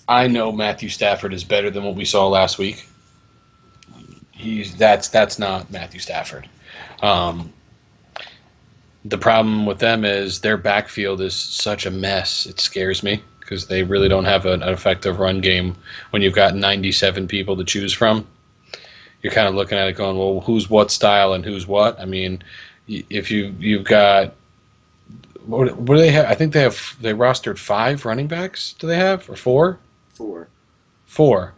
I know Matthew Stafford is better than what we saw last week. That's not Matthew Stafford. The problem with them is their backfield is such a mess. It scares me because they really don't have an effective run game when you've got 97 people to choose from. You're kind of looking at it going, well, who's what style and who's what? I mean, if you've got what do they have? I think they rostered 5 running backs. Do they have or 4?
4.
4,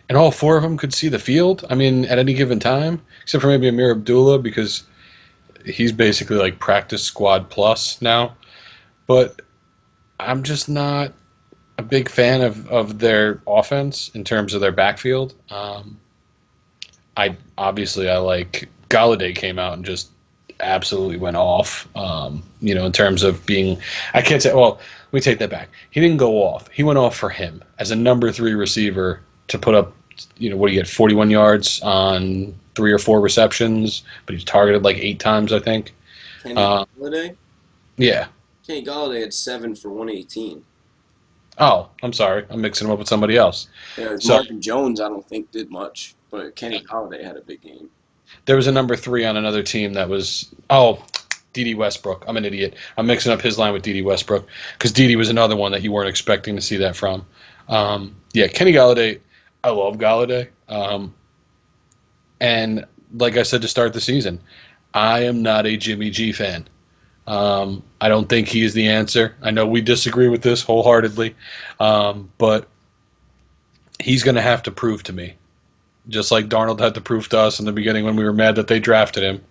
and all 4 of them could see the field. I mean, at any given time, except for maybe Amir Abdullah because he's basically like practice squad plus now. But I'm just not a big fan of their offense in terms of their backfield. I like Galladay came out and just absolutely went off. In terms of being, I can't say. Well, let me take that back. He didn't go off. He went off for him as a number 3 receiver to put up. What do you get? 41 yards on 3 or 4 receptions, but he's targeted like 8 times, I think.
Kenny Galladay?
Yeah.
Kenny Galladay had 7 for 118.
Oh, I'm sorry. I'm mixing him up with somebody else.
Yeah,
So
Marvin Jones, I don't think did much, but Kenny Galladay had a big game.
there was a number three on another team that was, oh, D.D. Westbrook. I'm an idiot. I'm mixing up his line with D.D. Westbrook because D.D. was another one that you weren't expecting to see that from. Yeah, Kenny Galladay. I love Galladay. And like I said to start the season, I am not a Jimmy G fan. I don't think he is the answer. I know we disagree with this wholeheartedly, but he's going to have to prove to me, just like Darnold had to prove to us in the beginning when we were mad that they drafted him.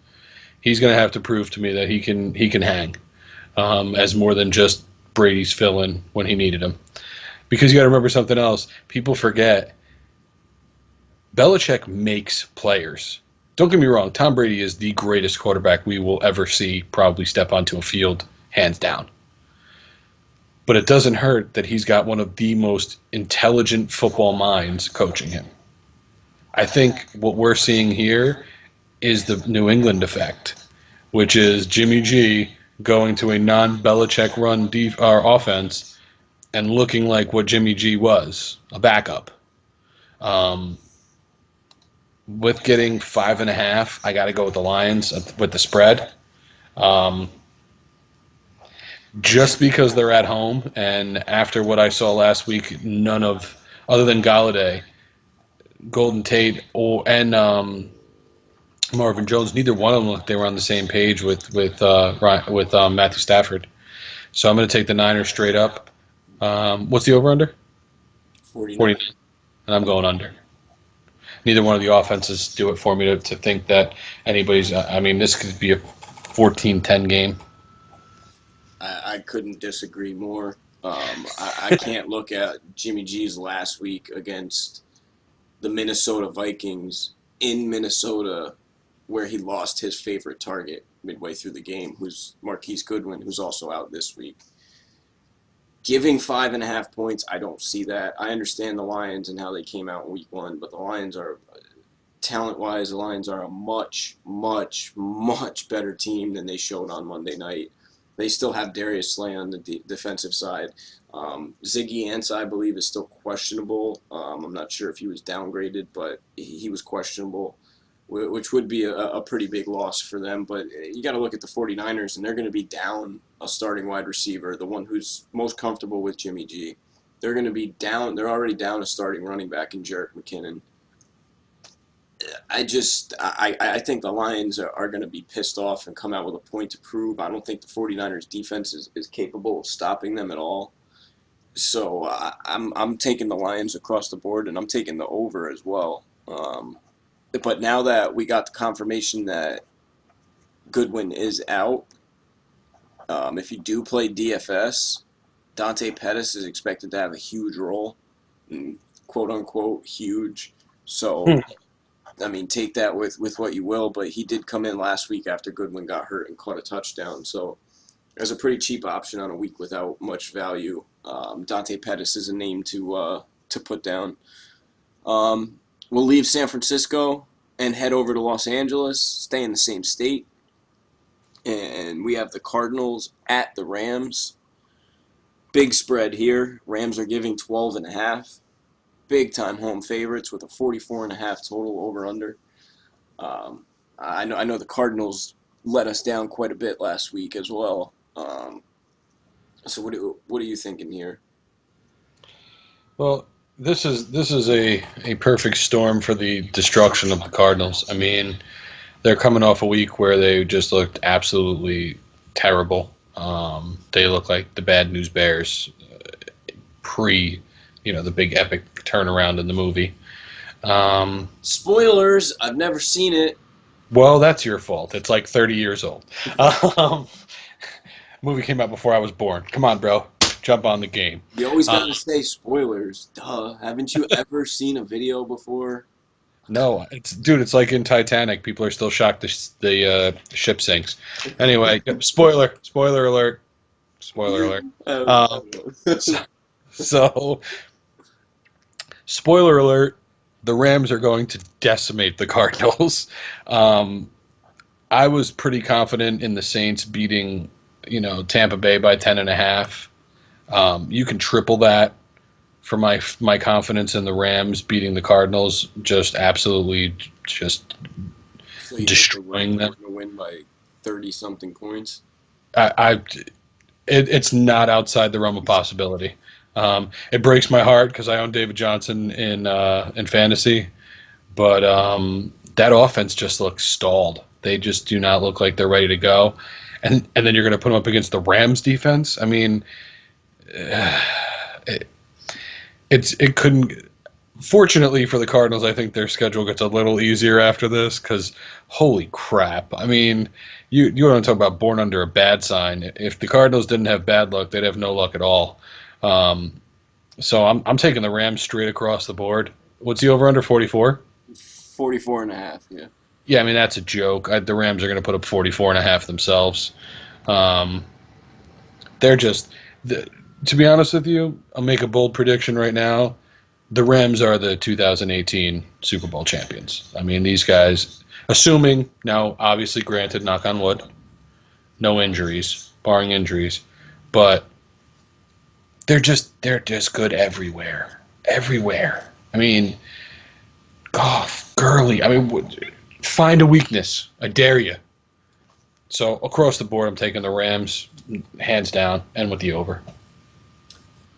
He's going to have to prove to me that he can hang as more than just Brady's fill-in when he needed him. Because you got to remember something else. People forget Belichick makes players. Don't get me wrong. Tom Brady is the greatest quarterback we will ever see probably step onto a field, hands down. But it doesn't hurt that he's got one of the most intelligent football minds coaching him. I think what we're seeing here is the New England effect, which is Jimmy G going to a non-Belichick run offense and looking like what Jimmy G was, a backup. Um, with getting 5.5, I got to go with the Lions with the spread. Um, just because they're at home, and after what I saw last week, none of, other than Galladay, Golden Tate, and Marvin Jones, neither one of them looked they were on the same page with Matthew Stafford. So I'm going to take the Niners straight up. What's the over-under?
49.
49. And I'm going under. Neither one of the offenses do it for me to think that anybody's. I mean, this could be a 14-10 game.
I couldn't disagree more. I can't look at Jimmy G's last week against the Minnesota Vikings in Minnesota, where he lost his favorite target midway through the game, who's Marquise Goodwin, who's also out this week. Giving 5.5 points, I don't see that. I understand the Lions and how they came out in week one, but the Lions are, talent-wise, the Lions are a much, much, much better team than they showed on Monday night. They still have Darius Slay on the defensive side. Ziggy Ansah, I believe, is still questionable. I'm not sure if he was downgraded, but he was questionable, which would be a pretty big loss for them. But you got to look at the 49ers, and they're going to be down a starting wide receiver, the one who's most comfortable with Jimmy G. They're going to be down. They're already down a starting running back in Jerick McKinnon. I think the Lions are going to be pissed off and come out with a point to prove. I don't think the 49ers defense is capable of stopping them at all. So I'm taking the Lions across the board, and I'm taking the over as well. But now that we got the confirmation that Goodwin is out, if you do play DFS, Dante Pettis is expected to have a huge role, quote unquote huge. So. I mean, take that with what you will, but he did come in last week after Goodwin got hurt and caught a touchdown. So there's a pretty cheap option on a week without much value. Dante Pettis is a name to put down. We'll leave San Francisco and head over to Los Angeles, stay in the same state. And we have the Cardinals at the Rams. Big spread here. Rams are giving 12.5. Big-time home favorites with a 44.5 total over-under. I know the Cardinals let us down quite a bit last week as well. So what are you thinking here?
Well, this is a perfect storm for the destruction of the Cardinals. I mean, they're coming off a week where they just looked absolutely terrible. They look like the Bad News Bears pre, the big epic turnaround in the movie.
Spoilers, I've never seen it.
Well, that's your fault. It's like 30 years old. Movie came out before I was born. Come on, bro. Jump on the game.
You always got to say spoilers. Duh. Haven't you ever seen a video before?
No, it's like in Titanic. People are still shocked the ship sinks. Anyway, spoiler alert. Spoiler alert. So, spoiler alert, the Rams are going to decimate the Cardinals. I was pretty confident in the Saints beating Tampa Bay by 10.5. You can triple that for my confidence in the Rams beating the Cardinals, just absolutely just
So you think the
destroying
Rams are
them.
going to win by 30 something points?
I it's not outside the realm of possibility. It breaks my heart because I own David Johnson in fantasy, but that offense just looks stalled. They just do not look like they're ready to go, and then you're going to put them up against the Rams defense. I mean, it, it couldn't. Fortunately for the Cardinals, I think their schedule gets a little easier after this because, holy crap! I mean, you want to talk about born under a bad sign? If the Cardinals didn't have bad luck, they'd have no luck at all. So I'm taking the Rams straight across the board. What's the over under 44?
44 and a half, yeah.
Yeah, I mean that's a joke. The Rams are going to put up 44.5 themselves. Um, they're just, the, to be honest with you, I'll make a bold prediction right now. The Rams are the 2018 Super Bowl champions. I mean, these guys, assuming now, obviously, granted, knock on wood, no injuries, barring injuries, but they're just good everywhere, everywhere. I mean, Goff, Gurley. I mean, find a weakness. I dare you. So across the board, I'm taking the Rams, hands down, and with the over.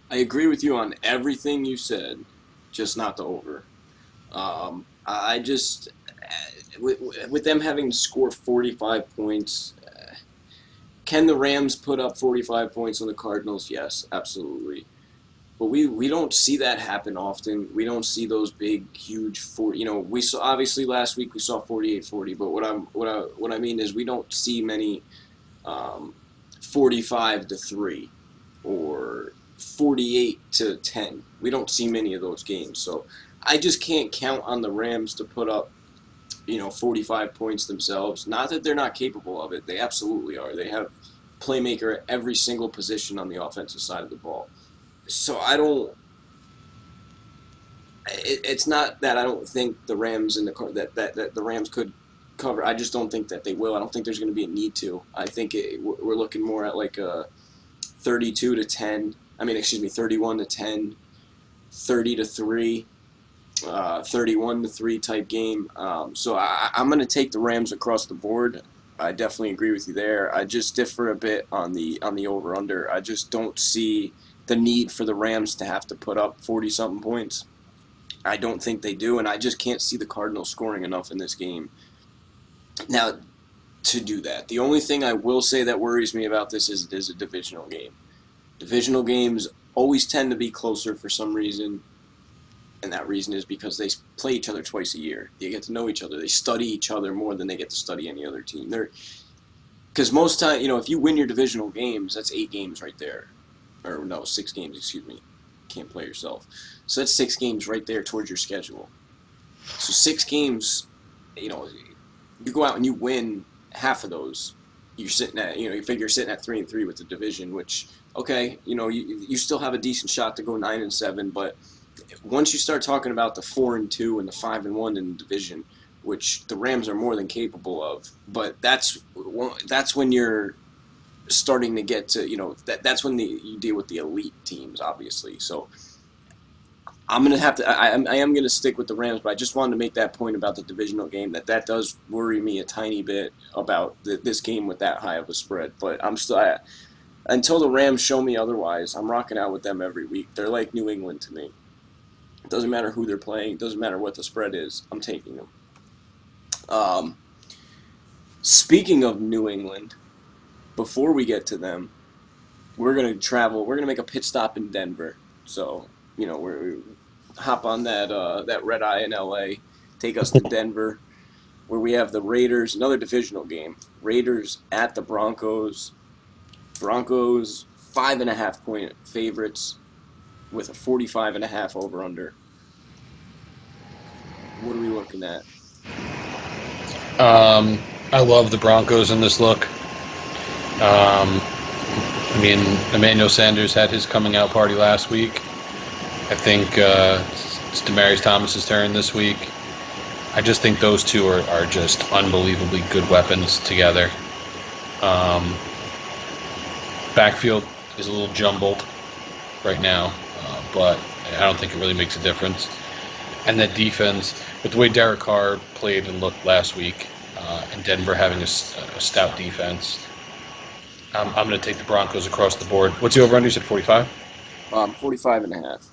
I agree with you on everything you said, just not the over. I just, with them having to score 45 points, can the Rams put up 45 points on the Cardinals? Yes, absolutely. But we don't see that happen often. We don't see those big, huge 40. We saw obviously last week we saw 48-40. But what I mean is we don't see many 45-3 or 48-10. We don't see many of those games. So I just can't count on the Rams to put up 45 points themselves. Not that they're not capable of it. They absolutely are. They have playmaker at every single position on the offensive side of the ball. So I don't. It's not that I don't think the Rams that the Rams could cover. I just don't think that they will. I don't think there's going to be a need to. I think we're looking more at like a 32-10. I mean, excuse me, 31-10, 30-3, 31-3 type game. So I'm going to take the Rams across the board. I definitely agree with you there. I just differ a bit on the over under. I just don't see the need for the Rams to have to put up 40 something points. I don't think they do, and I just can't see the Cardinals scoring enough in this game. Now, to do that, the only thing I will say that worries me about this is it is a divisional game. Divisional games always tend to be closer for some reason, and that reason is because they play each other twice a year. They get to know each other. They study each other more than they get to study any other team. Because most time, if you win your divisional games, that's 8 games right there. Or no, 6 games, excuse me. Can't play yourself. So that's 6 games right there towards your schedule. So 6 games, you go out and you win half of those. You're sitting at, you figure you're sitting at 3-3 with the division, which, okay, you still have a decent shot to go 9-7, but once you start talking about the 4-2 and the 5-1 in the division, which the Rams are more than capable of, but that's when you're starting to get to that's when you deal with the elite teams, obviously. So I'm gonna have to I am gonna stick with the Rams, but I just wanted to make that point about the divisional game that does worry me a tiny bit about this game with that high of a spread. But I'm still until the Rams show me otherwise, I'm rocking out with them every week. They're like New England to me. It doesn't matter who they're playing. It doesn't matter what the spread is. I'm taking them. Speaking of New England, before we get to them, we're going to travel. We're going to make a pit stop in Denver. So, we hop on that red eye in LA, take us to Denver, where we have the Raiders, another divisional game. Raiders at the Broncos. Broncos 5.5 point favorites with a 45.5 over under. What are we looking at?
I love the Broncos in this look. I mean, Emmanuel Sanders had his coming out party last week. I think it's Demaryius Thomas's turn this week. I just think those two are just unbelievably good weapons together. backfield is a little jumbled right now, but I don't think it really makes a difference. And that defense, with the way Derek Carr played and looked last week, and Denver having a stout defense, I'm going to take the Broncos across the board. What's the over-under? You said 45?
45 and a half.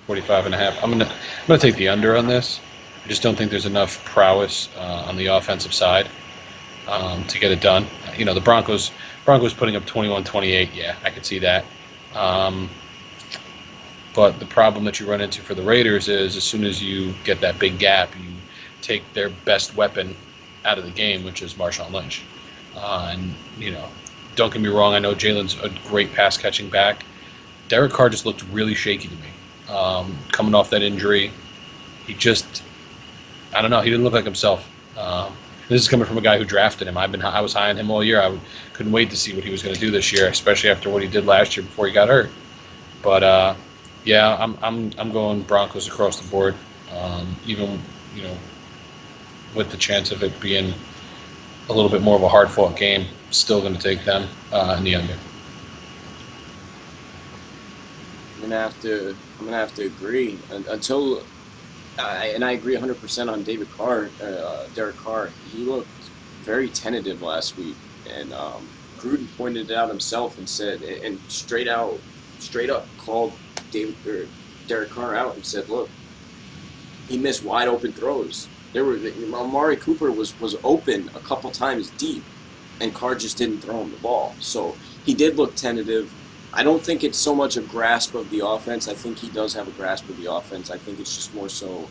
45 and a half. I'm gonna take the under on this. I just don't think there's enough prowess on the offensive side to get it done. The Broncos putting up 21-28. Yeah, I could see that. But the problem that you run into for the Raiders is as soon as you get that big gap, you take their best weapon out of the game, which is Marshawn Lynch. And don't get me wrong. I know Jalen's a great pass catching back. Derek Carr just looked really shaky to me. Coming off that injury, I don't know, he didn't look like himself. This is coming from a guy who drafted him. I was high on him all year. I couldn't wait to see what he was going to do this year, especially after what he did last year before he got hurt. But yeah, I'm going Broncos across the board. Even with the chance of it being a little bit more of a hard fought game, still going to take them in the under.
I'm gonna have to agree until, and I agree 100% on Derek Carr. He looked very tentative last week, and Gruden pointed it out himself and said, and straight up called Derek Carr out and said, look, he missed wide open throws. Amari Cooper was open a couple times deep, and Carr just didn't throw him the ball. So he did look tentative. I don't think it's so much a grasp of the offense. I think he does have a grasp of the offense. I think it's just more so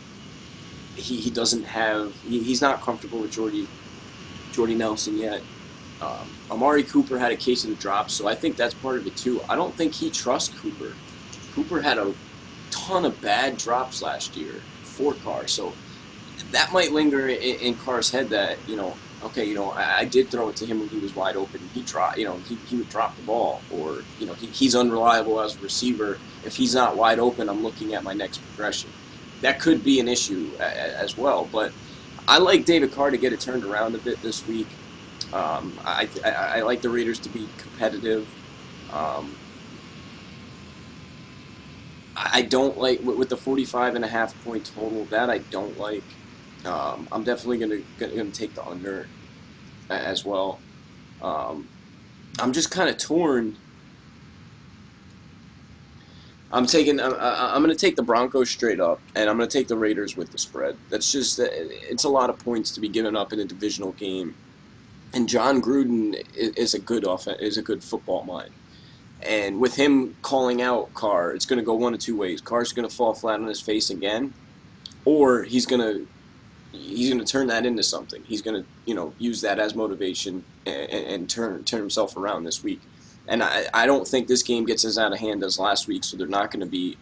he doesn't have – he's not comfortable with Jordy Nelson yet. Amari Cooper had a case of the drops, so I think that's part of it too. I don't think he trusts Cooper. Cooper had a ton of bad drops last year for Carr, so that might linger in Carr's head that, okay, I did throw it to him when he was wide open. He dropped, he would drop the ball, or he's unreliable as a receiver. If he's not wide open, I'm looking at my next progression. That could be an issue as well. But I like David Carr to get it turned around a bit this week. I like the Raiders to be competitive. I don't like with the 45.5 point total. That I don't like. I'm definitely gonna take the under as well. I'm just kind of torn. I'm gonna take the Broncos straight up, and I'm gonna take the Raiders with the spread. That's just it's a lot of points to be given up in a divisional game, and John Gruden is a good football mind. And with him calling out Carr, it's going to go one of two ways. Carr's going to fall flat on his face again, or he's going to turn that into something. He's going to use that as motivation and turn himself around this week. And I don't think this game gets as out of hand as last week, so they're not going to be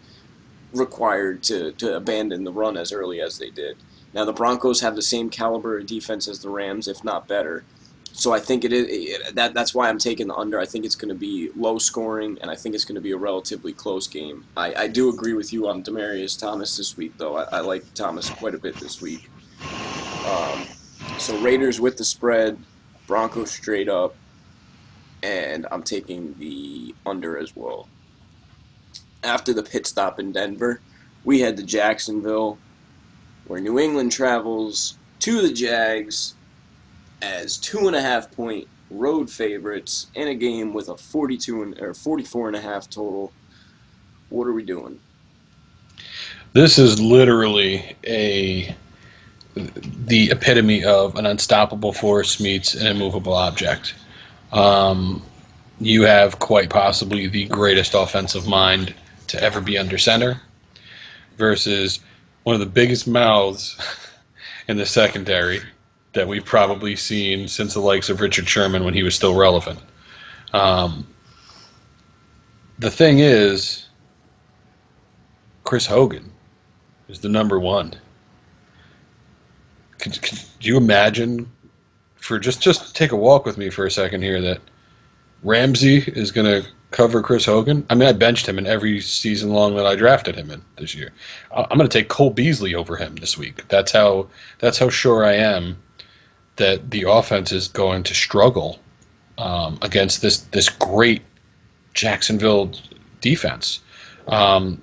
required to abandon the run as early as they did. Now the Broncos have the same caliber of defense as the Rams, if not better. So I think that's why I'm taking the under. I think it's going to be low scoring, and I think it's going to be a relatively close game. I do agree with you on Demaryius Thomas this week, though. I like Thomas quite a bit this week. So Raiders with the spread, Broncos straight up, and I'm taking the under as well. After the pit stop in Denver, we head to Jacksonville, where New England travels to the Jags as 2.5 point road favorites in a game with a 44.5 total. What are we doing?
This is literally the epitome of an unstoppable force meets an immovable object. You have quite possibly the greatest offensive mind to ever be under center versus one of the biggest mouths in the secondary that we've probably seen since the likes of Richard Sherman when he was still relevant. The thing is, Chris Hogan is the number one. Could you imagine, for just take a walk with me for a second here, that Ramsey is going to cover Chris Hogan? I mean, I benched him in every season long that I drafted him in this year. I'm going to take Cole Beasley over him this week. That's how sure I am that the offense is going to struggle against this great Jacksonville defense. Um,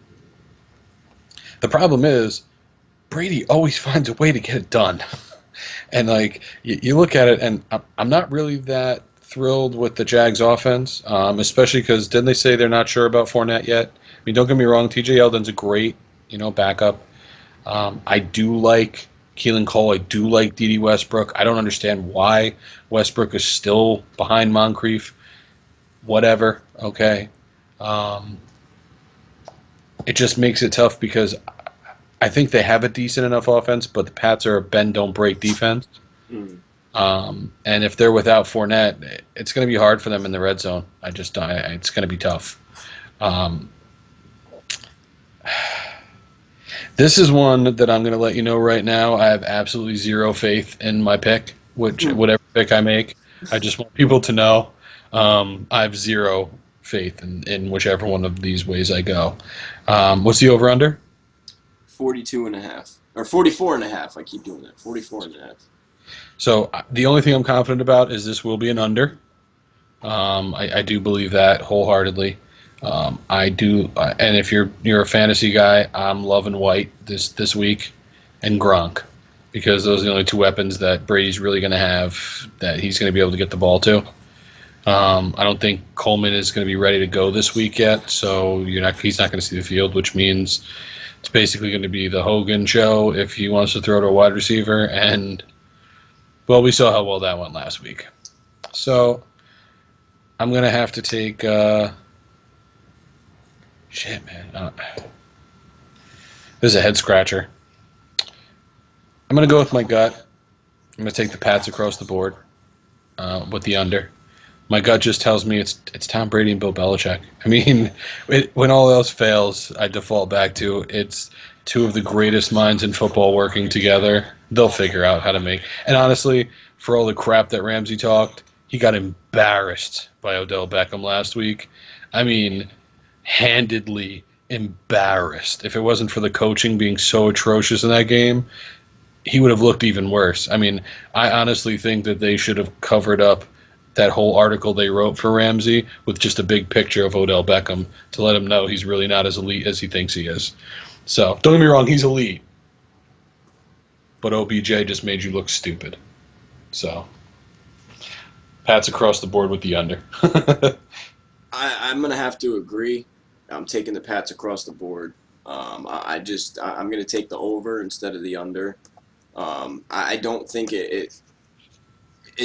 the problem is Brady always finds a way to get it done. And like you look at it, and I'm not really that thrilled with the Jags offense, especially because didn't they say they're not sure about Fournette yet? I mean, don't get me wrong, T.J. Yeldon's a great backup. I do like Keelan Cole. I do like D.D. Westbrook. I don't understand why Westbrook is still behind Moncrief. Whatever, okay. Um, it just makes it tough because I think they have a decent enough offense, but the Pats are a bend don't break defense.
Mm.
And if they're without Fournette, it's going to be hard for them in the red zone. It's going to be tough. Um, this is one that I'm going to let you know right now. I have absolutely zero faith in my pick, whatever pick I make. I just want people to know I have zero faith in whichever one of these ways I go. What's the over under?
42 and a half. Or 44 and a half. I keep doing that. 44 and a half.
So the only thing I'm confident about is this will be an under. I do believe that wholeheartedly. I do, and if you're a fantasy guy, I'm loving White this week and Gronk because those are the only two weapons that Brady's really going to have that he's going to be able to get the ball to. I don't think Coleman is going to be ready to go this week yet, so he's not going to see the field, which means it's basically going to be the Hogan show if he wants to throw to a wide receiver, and well, we saw how well that went last week. So I'm going to have to take shit, man. This is a head scratcher. I'm going to go with my gut. I'm going to take the Pats across the board with the under. My gut just tells me it's Tom Brady and Bill Belichick. I mean, when all else fails, I default back to it's two of the greatest minds in football working together. They'll figure out how to make. And honestly, for all the crap that Ramsey talked, he got embarrassed by Odell Beckham last week. I mean, handedly embarrassed. If it wasn't for the coaching being so atrocious in that game, he would have looked even worse. I mean, I honestly think that they should have covered up that whole article they wrote for Ramsey with just a big picture of Odell Beckham to let him know he's really not as elite as he thinks he is. So, don't get me wrong, he's elite. But OBJ just made you look stupid. So, Pat's across the board with the under.
I'm going to have to agree. I'm taking the Pats across the board. I'm going to take the over instead of the under. I don't think it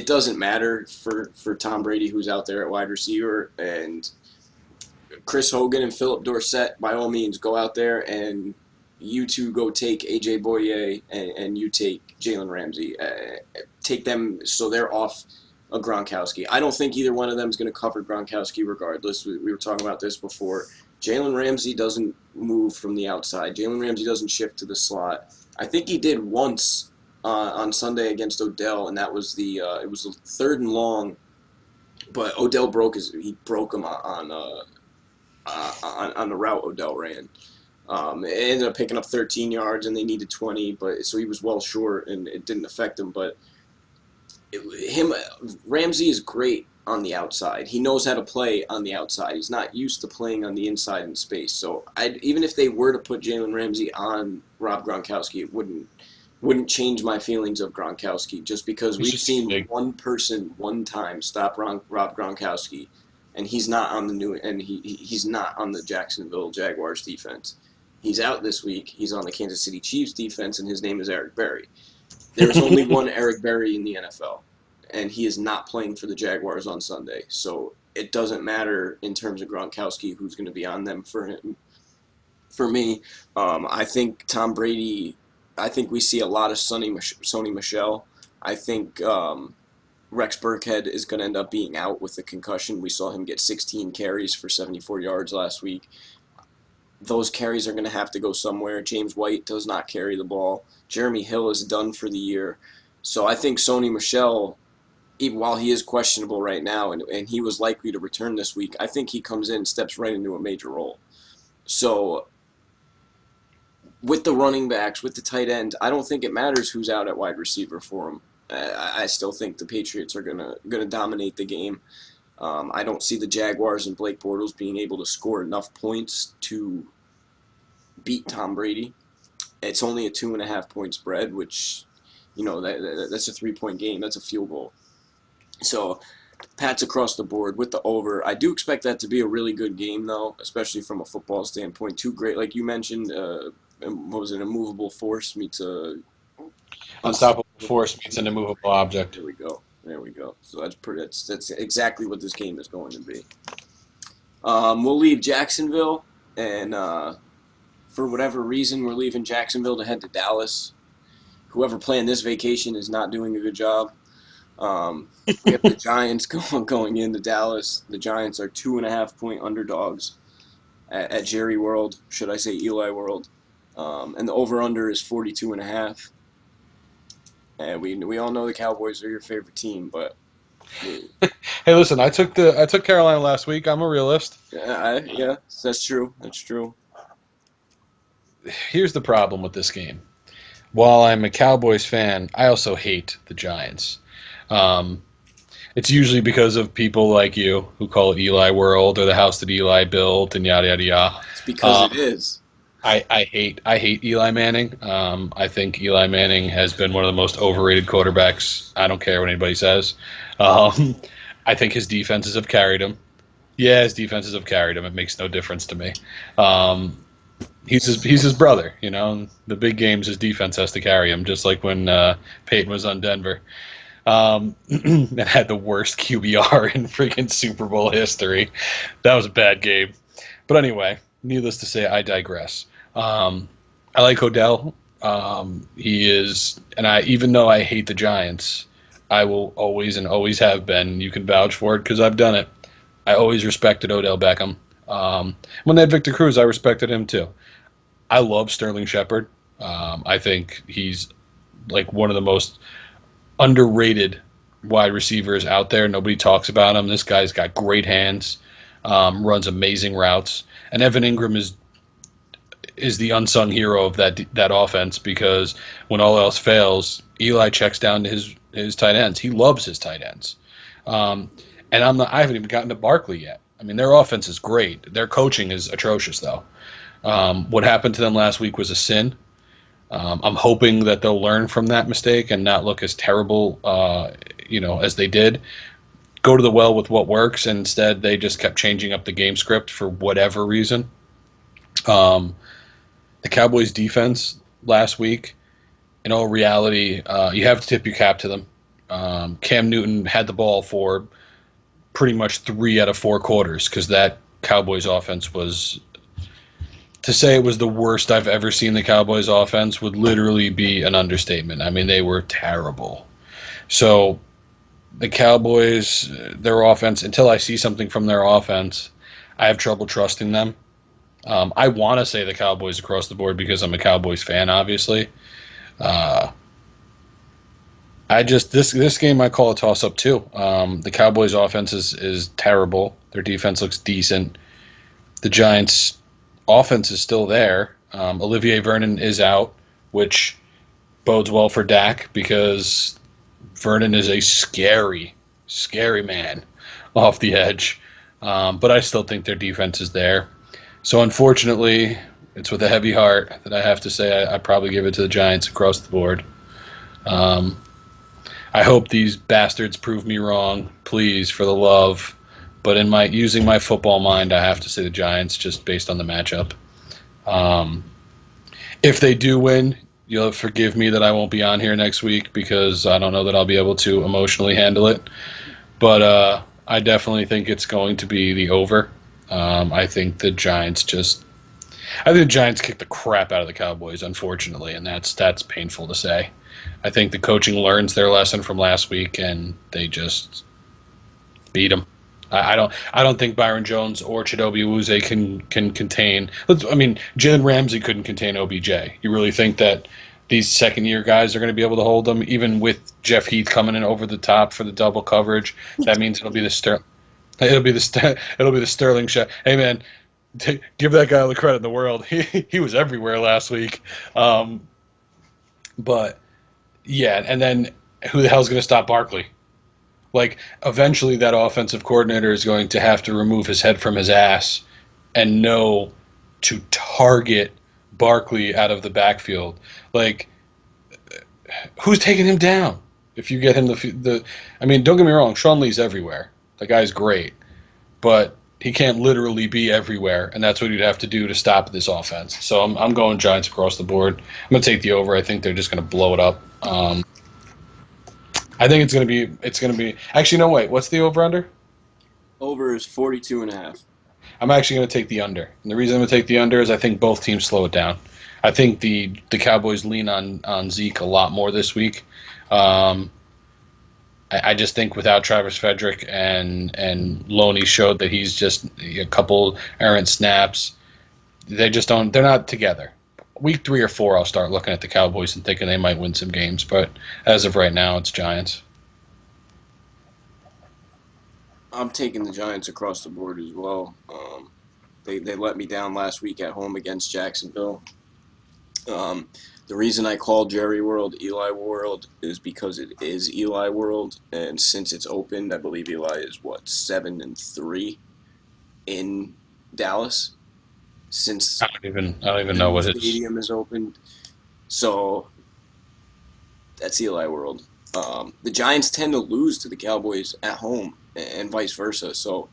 doesn't matter for Tom Brady, who's out there at wide receiver, and Chris Hogan and Philip Dorsett, by all means, go out there and you two go take A.J. Boye and you take Jalen Ramsey. Take them so they're off of Gronkowski. I don't think either one of them is going to cover Gronkowski regardless. We were talking about this before. Jalen Ramsey doesn't move from the outside. Jalen Ramsey doesn't shift to the slot. I think he did once on Sunday against Odell, and that was it was the 3rd and long, but Odell broke him on the route Odell ran. It ended up picking up 13 yards, and they needed 20, so he was well short, and it didn't affect him. But Ramsey is great on the outside. He knows how to play on the outside. He's not used to playing on the inside in space. So even if they were to put Jalen Ramsey on Rob Gronkowski, it wouldn't change my feelings of Gronkowski, just because we've seen one person one time stop Rob Gronkowski, and he's not on he's not on the Jacksonville Jaguars defense. He's out this week. He's on the Kansas City Chiefs defense, and his name is Eric Berry. There's only one Eric Berry in the NFL, and he is not playing for the Jaguars on Sunday. So it doesn't matter in terms of Gronkowski who's going to be on them for him. For me, I think Tom Brady. I think we see a lot of Sony Michel. I think Rex Burkhead is going to end up being out with a concussion. We saw him get 16 carries for 74 yards last week. Those carries are going to have to go somewhere. James White does not carry the ball. Jeremy Hill is done for the year. So I think Sony Michel, even while he is questionable right now, and he was likely to return this week, I think he comes in and steps right into a major role. So with the running backs, with the tight end, I don't think it matters who's out at wide receiver for him. I still think the Patriots are gonna dominate the game. I don't see the Jaguars and Blake Bortles being able to score enough points to beat Tom Brady. It's only a 2.5 point spread, which, that's a 3 point game. That's a field goal. So Pats across the board with the over. I do expect that to be a really good game, though, especially from a football standpoint. Two great, like you mentioned, what was it, immovable force meets a
Unstoppable
unstoppable.
force meets an immovable object.
There we go. There we go. So that's pretty. That's exactly what this game is going to be. We'll leave Jacksonville, and for whatever reason, we're leaving Jacksonville to head to Dallas. Whoever planned this vacation is not doing a good job. We have the Giants going into Dallas. The Giants are 2.5 point underdogs at Jerry World, should I say Eli World, and the over under is 42.5. And we all know the Cowboys are your favorite team, but
Hey, listen, I took Carolina last week. I'm a realist.
yeah, that's true. That's true.
Here's the problem with this game. While I'm a Cowboys fan, I also hate the Giants. Um, it's usually because of people like you who call it Eli World or the house that Eli built and yada yada yada.
It's because it
Um,
is.
I hate Eli Manning. I think Eli Manning has been one of the most overrated quarterbacks. I don't care what anybody says. Um, I think his defenses have carried him. Yeah, his defenses have carried him. It makes no difference to me. Um, he's his brother. The big games, his defense has to carry him, just like when Peyton was on Denver. And had the worst QBR in freaking Super Bowl history. That was a bad game. But anyway, needless to say, I digress. I like Odell. He is, and even though I hate the Giants, I will always and always have been. You can vouch for it because I've done it. I always respected Odell Beckham. When they had Victor Cruz, I respected him too. I love Sterling Shepard. I think he's like one of the most underrated wide receivers out there. Nobody talks about him. This guy's got great hands, runs amazing routes, and Evan Ingram is the unsung hero of that offense because when all else fails, Eli checks down to his tight ends. He loves his tight ends, and I haven't even gotten to Barkley yet. I mean, their offense is great. Their coaching is atrocious, though. What happened to them last week was a sin. I'm hoping that they'll learn from that mistake and not look as terrible, as they did. Go to the well with what works, and instead they just kept changing up the game script for whatever reason. Um, the Cowboys' defense last week, in all reality, you have to tip your cap to them. Cam Newton had the ball for pretty much 3 out of 4 quarters because that Cowboys offense was, to say it was the worst I've ever seen the Cowboys offense would literally be an understatement. I mean, they were terrible. So the Cowboys, their offense, until I see something from their offense, I have trouble trusting them. I want to say the Cowboys across the board because I'm a Cowboys fan, obviously. Uh, this game I call a toss up too. The Cowboys offense is terrible. Their defense looks decent. The Giants offense is still there. Olivier Vernon is out, which bodes well for Dak because Vernon is a scary, scary man off the edge. But I still think their defense is there. So unfortunately, it's with a heavy heart that I have to say I probably give it to the Giants across the board. Um, I hope these bastards prove me wrong, please, for the love. But using my football mind, I have to say the Giants just based on the matchup. Um, if they do win, you'll forgive me that I won't be on here next week because I don't know that I'll be able to emotionally handle it. But I definitely think it's going to be the over. I think the Giants kicked the crap out of the Cowboys, unfortunately, and that's painful to say. I think the coaching learns their lesson from last week, and they just beat them. I don't think Byron Jones or Chidobe Awuzie can contain. I mean, Jalen Ramsey couldn't contain OBJ. You really think that these second year guys are going to be able to hold them, even with Jeff Heath coming in over the top for the double coverage? That means it'll be the Sterling shot. Hey man, give that guy all the credit in the world. He was everywhere last week. But yeah, and then who the hell's going to stop Barkley? Like, eventually, that offensive coordinator is going to have to remove his head from his ass and know to target Barkley out of the backfield. Like, who's taking him down? If you get him I mean, don't get me wrong, Sean Lee's everywhere. The guy's great, but he can't literally be everywhere, and that's what he'd have to do to stop this offense. So I'm going Giants across the board. I'm gonna take the over. I think they're just gonna blow it up. I think it's gonna be. Actually, no, wait. What's the over under?
Over is 42.5.
I'm actually gonna take the under, and the reason I'm gonna take the under is I think both teams slow it down. I think the Cowboys lean on Zeke a lot more this week. Um, I just think without Travis Frederick and Loney showed that he's just a couple errant snaps. They just don't. They're not together. Week 3 or 4, I'll start looking at the Cowboys and thinking they might win some games. But as of right now, it's Giants.
I'm taking the Giants across the board as well. They let me down last week at home against Jacksonville. Um, the reason I call Jerry World Eli World is because it is Eli World, and since it's opened, I believe Eli is what 7-3 in Dallas since
I don't even
the
know
new
what his.
stadium is opened. So that's Eli World. The Giants tend to lose to the Cowboys at home and vice versa. So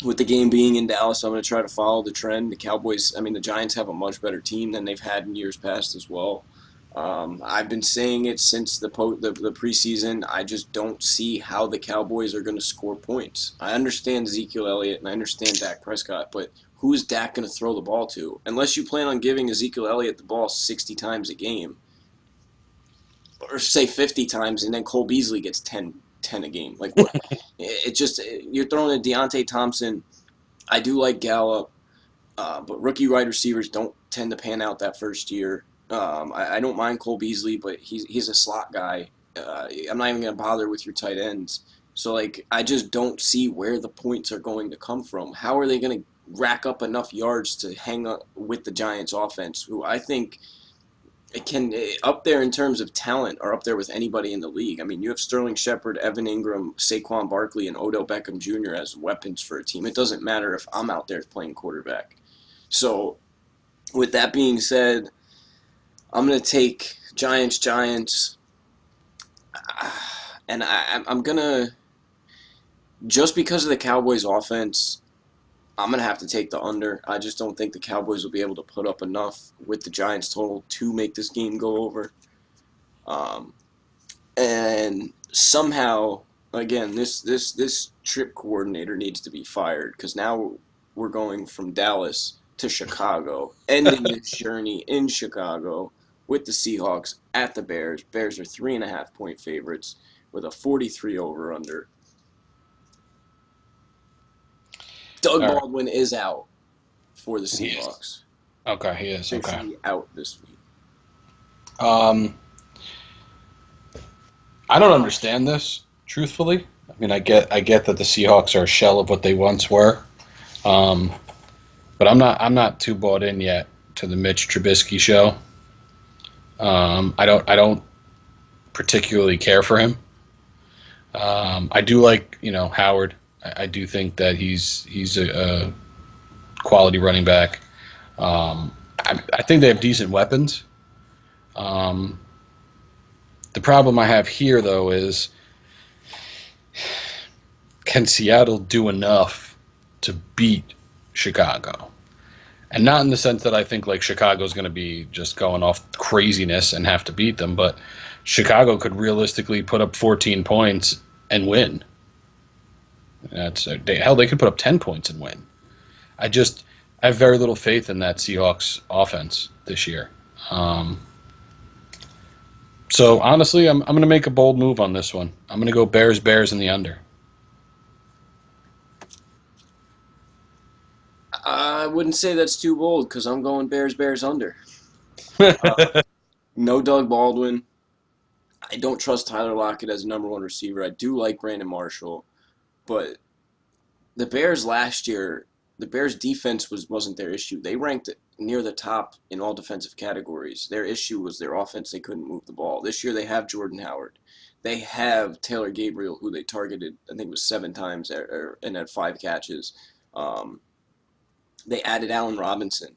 with the game being in Dallas, I'm going to try to follow the trend. The Giants have a much better team than they've had in years past as well. I've been saying it since the preseason. I just don't see how the Cowboys are going to score points. I understand Ezekiel Elliott and I understand Dak Prescott, but who is Dak going to throw the ball to? Unless you plan on giving Ezekiel Elliott the ball 60 times a game, or say 50 times, and then Cole Beasley gets 10 a game. Like what? It just you're throwing a Deontay Thompson. I do like Gallup, but rookie wide receivers don't tend to pan out that first year. I don't mind Cole Beasley, but he's a slot guy. I'm not even going to bother with your tight ends. So like I just don't see where the points are going to come from. How are they going to rack up enough yards to hang up with the Giants offense, who I think it can up there in terms of talent or up there with anybody in the league. I mean, you have Sterling Shepard, Evan Ingram, Saquon Barkley, and Odell Beckham Jr. as weapons for a team. It doesn't matter if I'm out there playing quarterback. So, with that being said, I'm going to take Giants, and I'm going to, just because of the Cowboys' offense, I'm going to have to take the under. I just don't think the Cowboys will be able to put up enough with the Giants total to make this game go over. Um, and somehow, again, this trip coordinator needs to be fired because now we're going from Dallas to Chicago, ending this journey in Chicago with the Seahawks at the Bears. Bears are 3.5 point favorites with a 43 over under. Doug
All right,
Baldwin is out for the
he is.
Seahawks.
Okay, he is. Okay.
Officially out this week.
Um, I don't understand this, truthfully. I mean, I get that the Seahawks are a shell of what they once were. Um, but I'm not too bought in yet to the Mitch Trubisky show. I don't particularly care for him. I do like Howard. I do think that he's a quality running back. I think they have decent weapons. Um, the problem I have here though is, can Seattle do enough to beat Chicago? And not in the sense that I think like Chicago's going to be just going off craziness and have to beat them, but Chicago could realistically put up 14 points and win. They could put up 10 points and win. I have very little faith in that Seahawks offense this year. Um, so honestly, I'm going to make a bold move on this one. I'm going to go Bears in the under.
I wouldn't say that's too bold because I'm going Bears under. Uh, no Doug Baldwin. I don't trust Tyler Lockett as number one receiver. I do like Brandon Marshall, but the Bears last year, the Bears defense wasn't their issue. They ranked near the top in all defensive categories. Their issue was their offense. They couldn't move the ball. This year they have Jordan Howard. They have Taylor Gabriel, who they targeted, I think it was 7 times and had 5 catches. Um, they added Allen Robinson.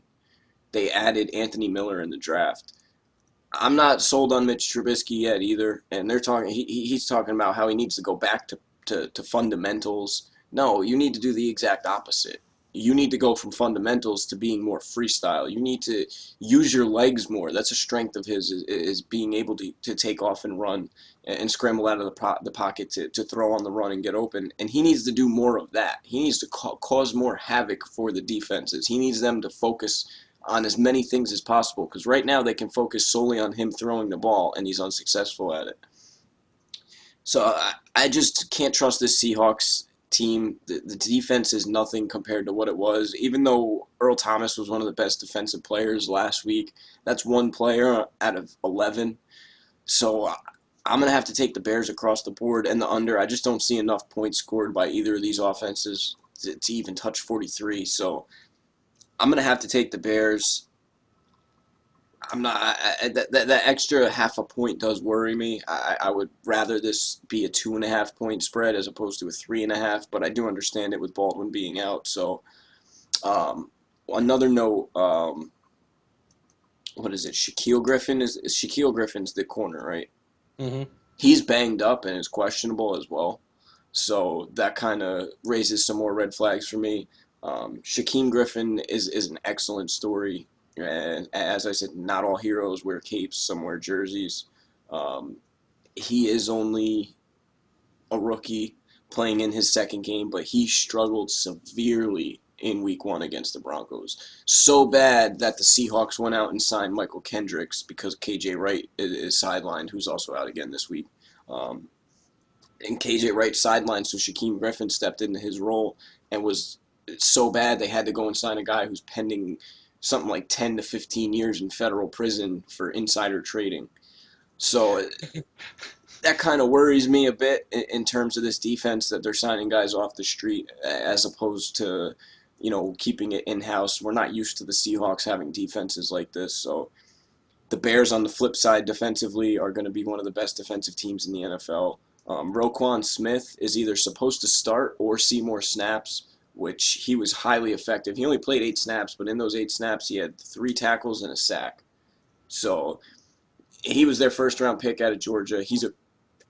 They added Anthony Miller in the draft. I'm not sold on Mitch Trubisky yet either, and they're talking. He's talking about how he needs to go back to fundamentals. No, you need to do the exact opposite. You need to go from fundamentals to being more freestyle. You need to use your legs more. That's a strength of his is being able to take off and run and scramble out of the pocket to throw on the run and get open. And he needs to do more of that. He needs to cause more havoc for the defenses. He needs them to focus on as many things as possible because right now they can focus solely on him throwing the ball and he's unsuccessful at it. So I just can't trust this Seahawks team. The defense is nothing compared to what it was. Even though Earl Thomas was one of the best defensive players last week, that's one player out of 11. So I'm going to have to take the Bears across the board and the under. I just don't see enough points scored by either of these offenses to even touch 43. So I'm going to have to take the Bears. I'm not that extra half a point does worry me. I would rather this be a 2.5 point spread as opposed to a 3.5, but I do understand it with Baldwin being out. So another note, what is it? Shaquille Griffin is Shaquille Griffin's the corner, right?
Mm-hmm.
He's banged up and is questionable as well. So that kind of raises some more red flags for me. Shaquem Griffin is an excellent story. And as I said, not all heroes wear capes, some wear jerseys. Um, he is only a rookie playing in his second game, but he struggled severely in week 1 against the Broncos. So bad that the Seahawks went out and signed Michael Kendricks because KJ Wright is sidelined, who's also out again this week. Um, and KJ Wright sidelined, so Shaquem Griffin stepped into his role and was so bad they had to go and sign a guy who's pending something like 10 to 15 years in federal prison for insider trading. So that kind of worries me a bit in terms of this defense that they're signing guys off the street as opposed to, keeping it in-house. We're not used to the Seahawks having defenses like this. So the Bears on the flip side defensively are going to be one of the best defensive teams in the NFL. Roquan Smith is either supposed to start or see more snaps, which he was highly effective. He only played 8 snaps, but in those 8 snaps, he had 3 tackles and a sack. So he was their first-round pick out of Georgia. He's an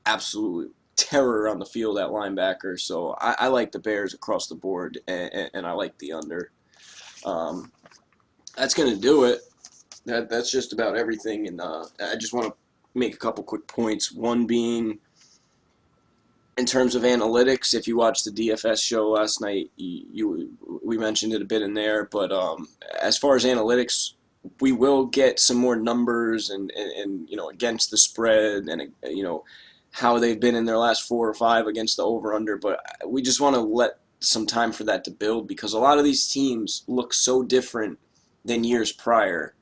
absolute terror on the field at linebacker. So I like the Bears across the board, and I like the under. That's going to do it. That's just about everything. And I just want to make a couple quick points. One being, in terms of analytics, if you watched the DFS show last night, we mentioned it a bit in there. But as far as analytics, we will get some more numbers and against the spread and how they've been in their last 4 or 5 against the over under. But we just want to let some time for that to build because a lot of these teams look so different than years prior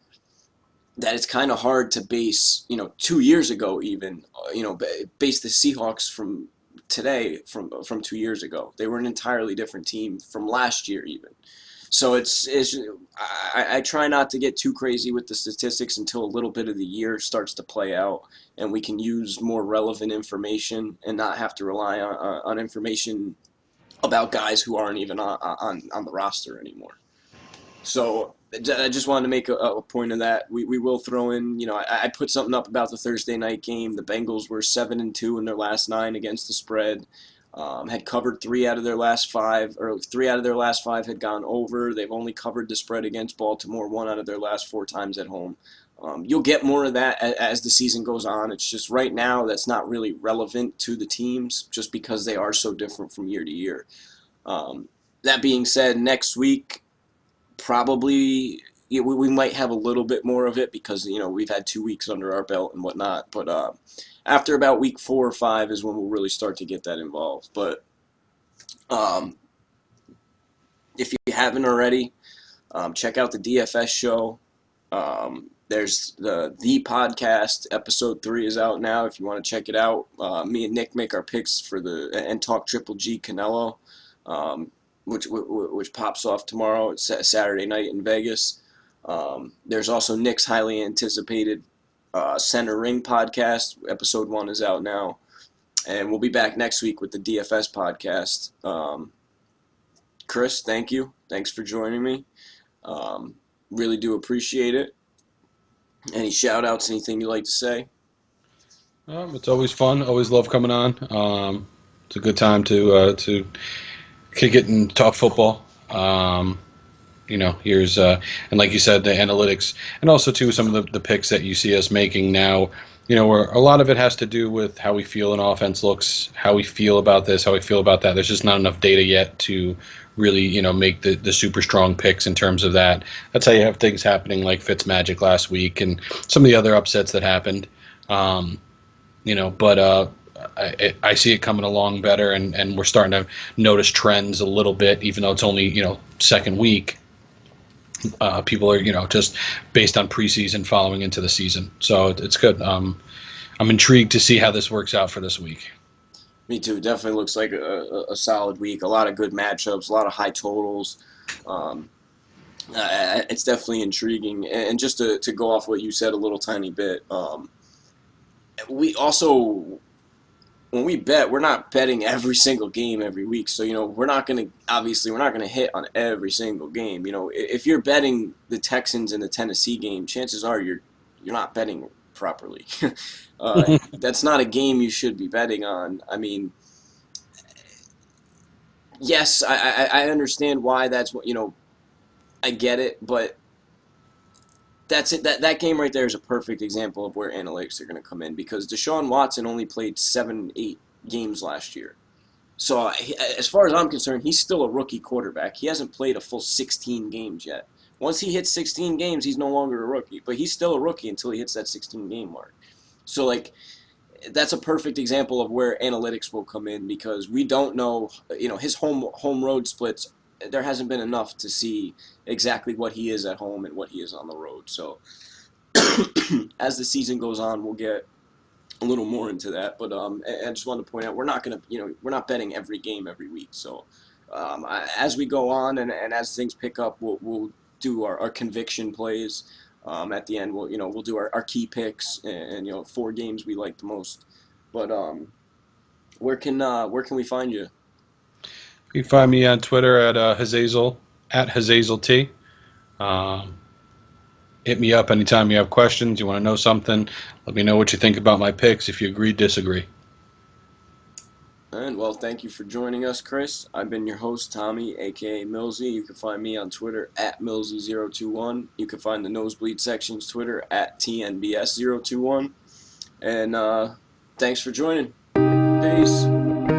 that it's kind of hard to base 2 years ago even base the Seahawks from today from 2 years ago. They were an entirely different team from last year even. So I try not to get too crazy with the statistics until a little bit of the year starts to play out and we can use more relevant information and not have to rely on information about guys who aren't even on the roster anymore. So I just wanted to make a point of that. We will throw in, I put something up about the Thursday night game. The Bengals were 7-2 in their last 9 against the spread. Had covered 3 out of their last 5, or 3 out of their last 5 had gone over. They've only covered the spread against Baltimore 1 out of their last 4 times at home. You'll get more of that as the season goes on. It's just right now that's not really relevant to the teams just because they are so different from year to year. That being said, next week, probably we might have a little bit more of it because we've had 2 weeks under our belt and whatnot. But after about week 4 or 5 is when we'll really start to get that involved. But if you haven't already, check out the DFS show. There's the podcast. Episode 3 is out now. If you want to check it out, me and Nick make our picks for and talk Triple G Canelo. Which pops off tomorrow. It's Saturday night in Vegas. There's also Nick's highly anticipated Center Ring podcast. Episode 1 is out now. And we'll be back next week with the DFS podcast. Chris, thank you. Thanks for joining me. Really do appreciate it. Any shout outs, anything you'd like to say?
It's always fun. Always love coming on. It's a good time to kick it and talk football. Here's and like you said, the analytics, and also too some of the picks that you see us making now. Where a lot of it has to do with how we feel an offense looks, how we feel about this, how we feel about that. There's just not enough data yet to really, make the super strong picks in terms of that. That's how you have things happening like Fitzmagic last week and some of the other upsets that happened. But I see it coming along better, and we're starting to notice trends a little bit, even though it's only, second week. People are, just based on preseason following into the season. So it's good. I'm intrigued to see how this works out for this week.
Me too. Definitely looks like a solid week. A lot of good matchups, a lot of high totals. It's definitely intriguing. And just to go off what you said a little tiny bit, we also, when we bet, we're not betting every single game every week. So, we're not going to hit on every single game. If you're betting the Texans in the Tennessee game, chances are you're not betting properly. That's not a game you should be betting on. I mean, yes, I understand why that's what, I get it, but that's it. That game right there is a perfect example of where analytics are going to come in, because Deshaun Watson only played 7-8 games last year. So as far as I'm concerned, he's still a rookie quarterback. He hasn't played a full 16 games yet. Once he hits 16 games, he's no longer a rookie. But he's still a rookie until he hits that 16-game mark. So, that's a perfect example of where analytics will come in, because we don't know, his home road splits. There hasn't been enough to see exactly what he is at home and what he is on the road. So as the season goes on, we'll get a little more into that. But I just wanted to point out, we're not going to, we're not betting every game every week. So as we go on and as things pick up, we'll do our conviction plays. At the end, we'll do our key picks and 4 games we like the most. But where can we find you?
You can find me on Twitter at Hazazel T. Hit me up anytime you have questions. You want to know something? Let me know what you think about my picks. If you agree, disagree.
And well, thank you for joining us, Chris. I've been your host, Tommy, aka Millsy. You can find me on Twitter at Millsy021. You can find the Nosebleed Section's Twitter at TNBS021. And thanks for joining. Peace.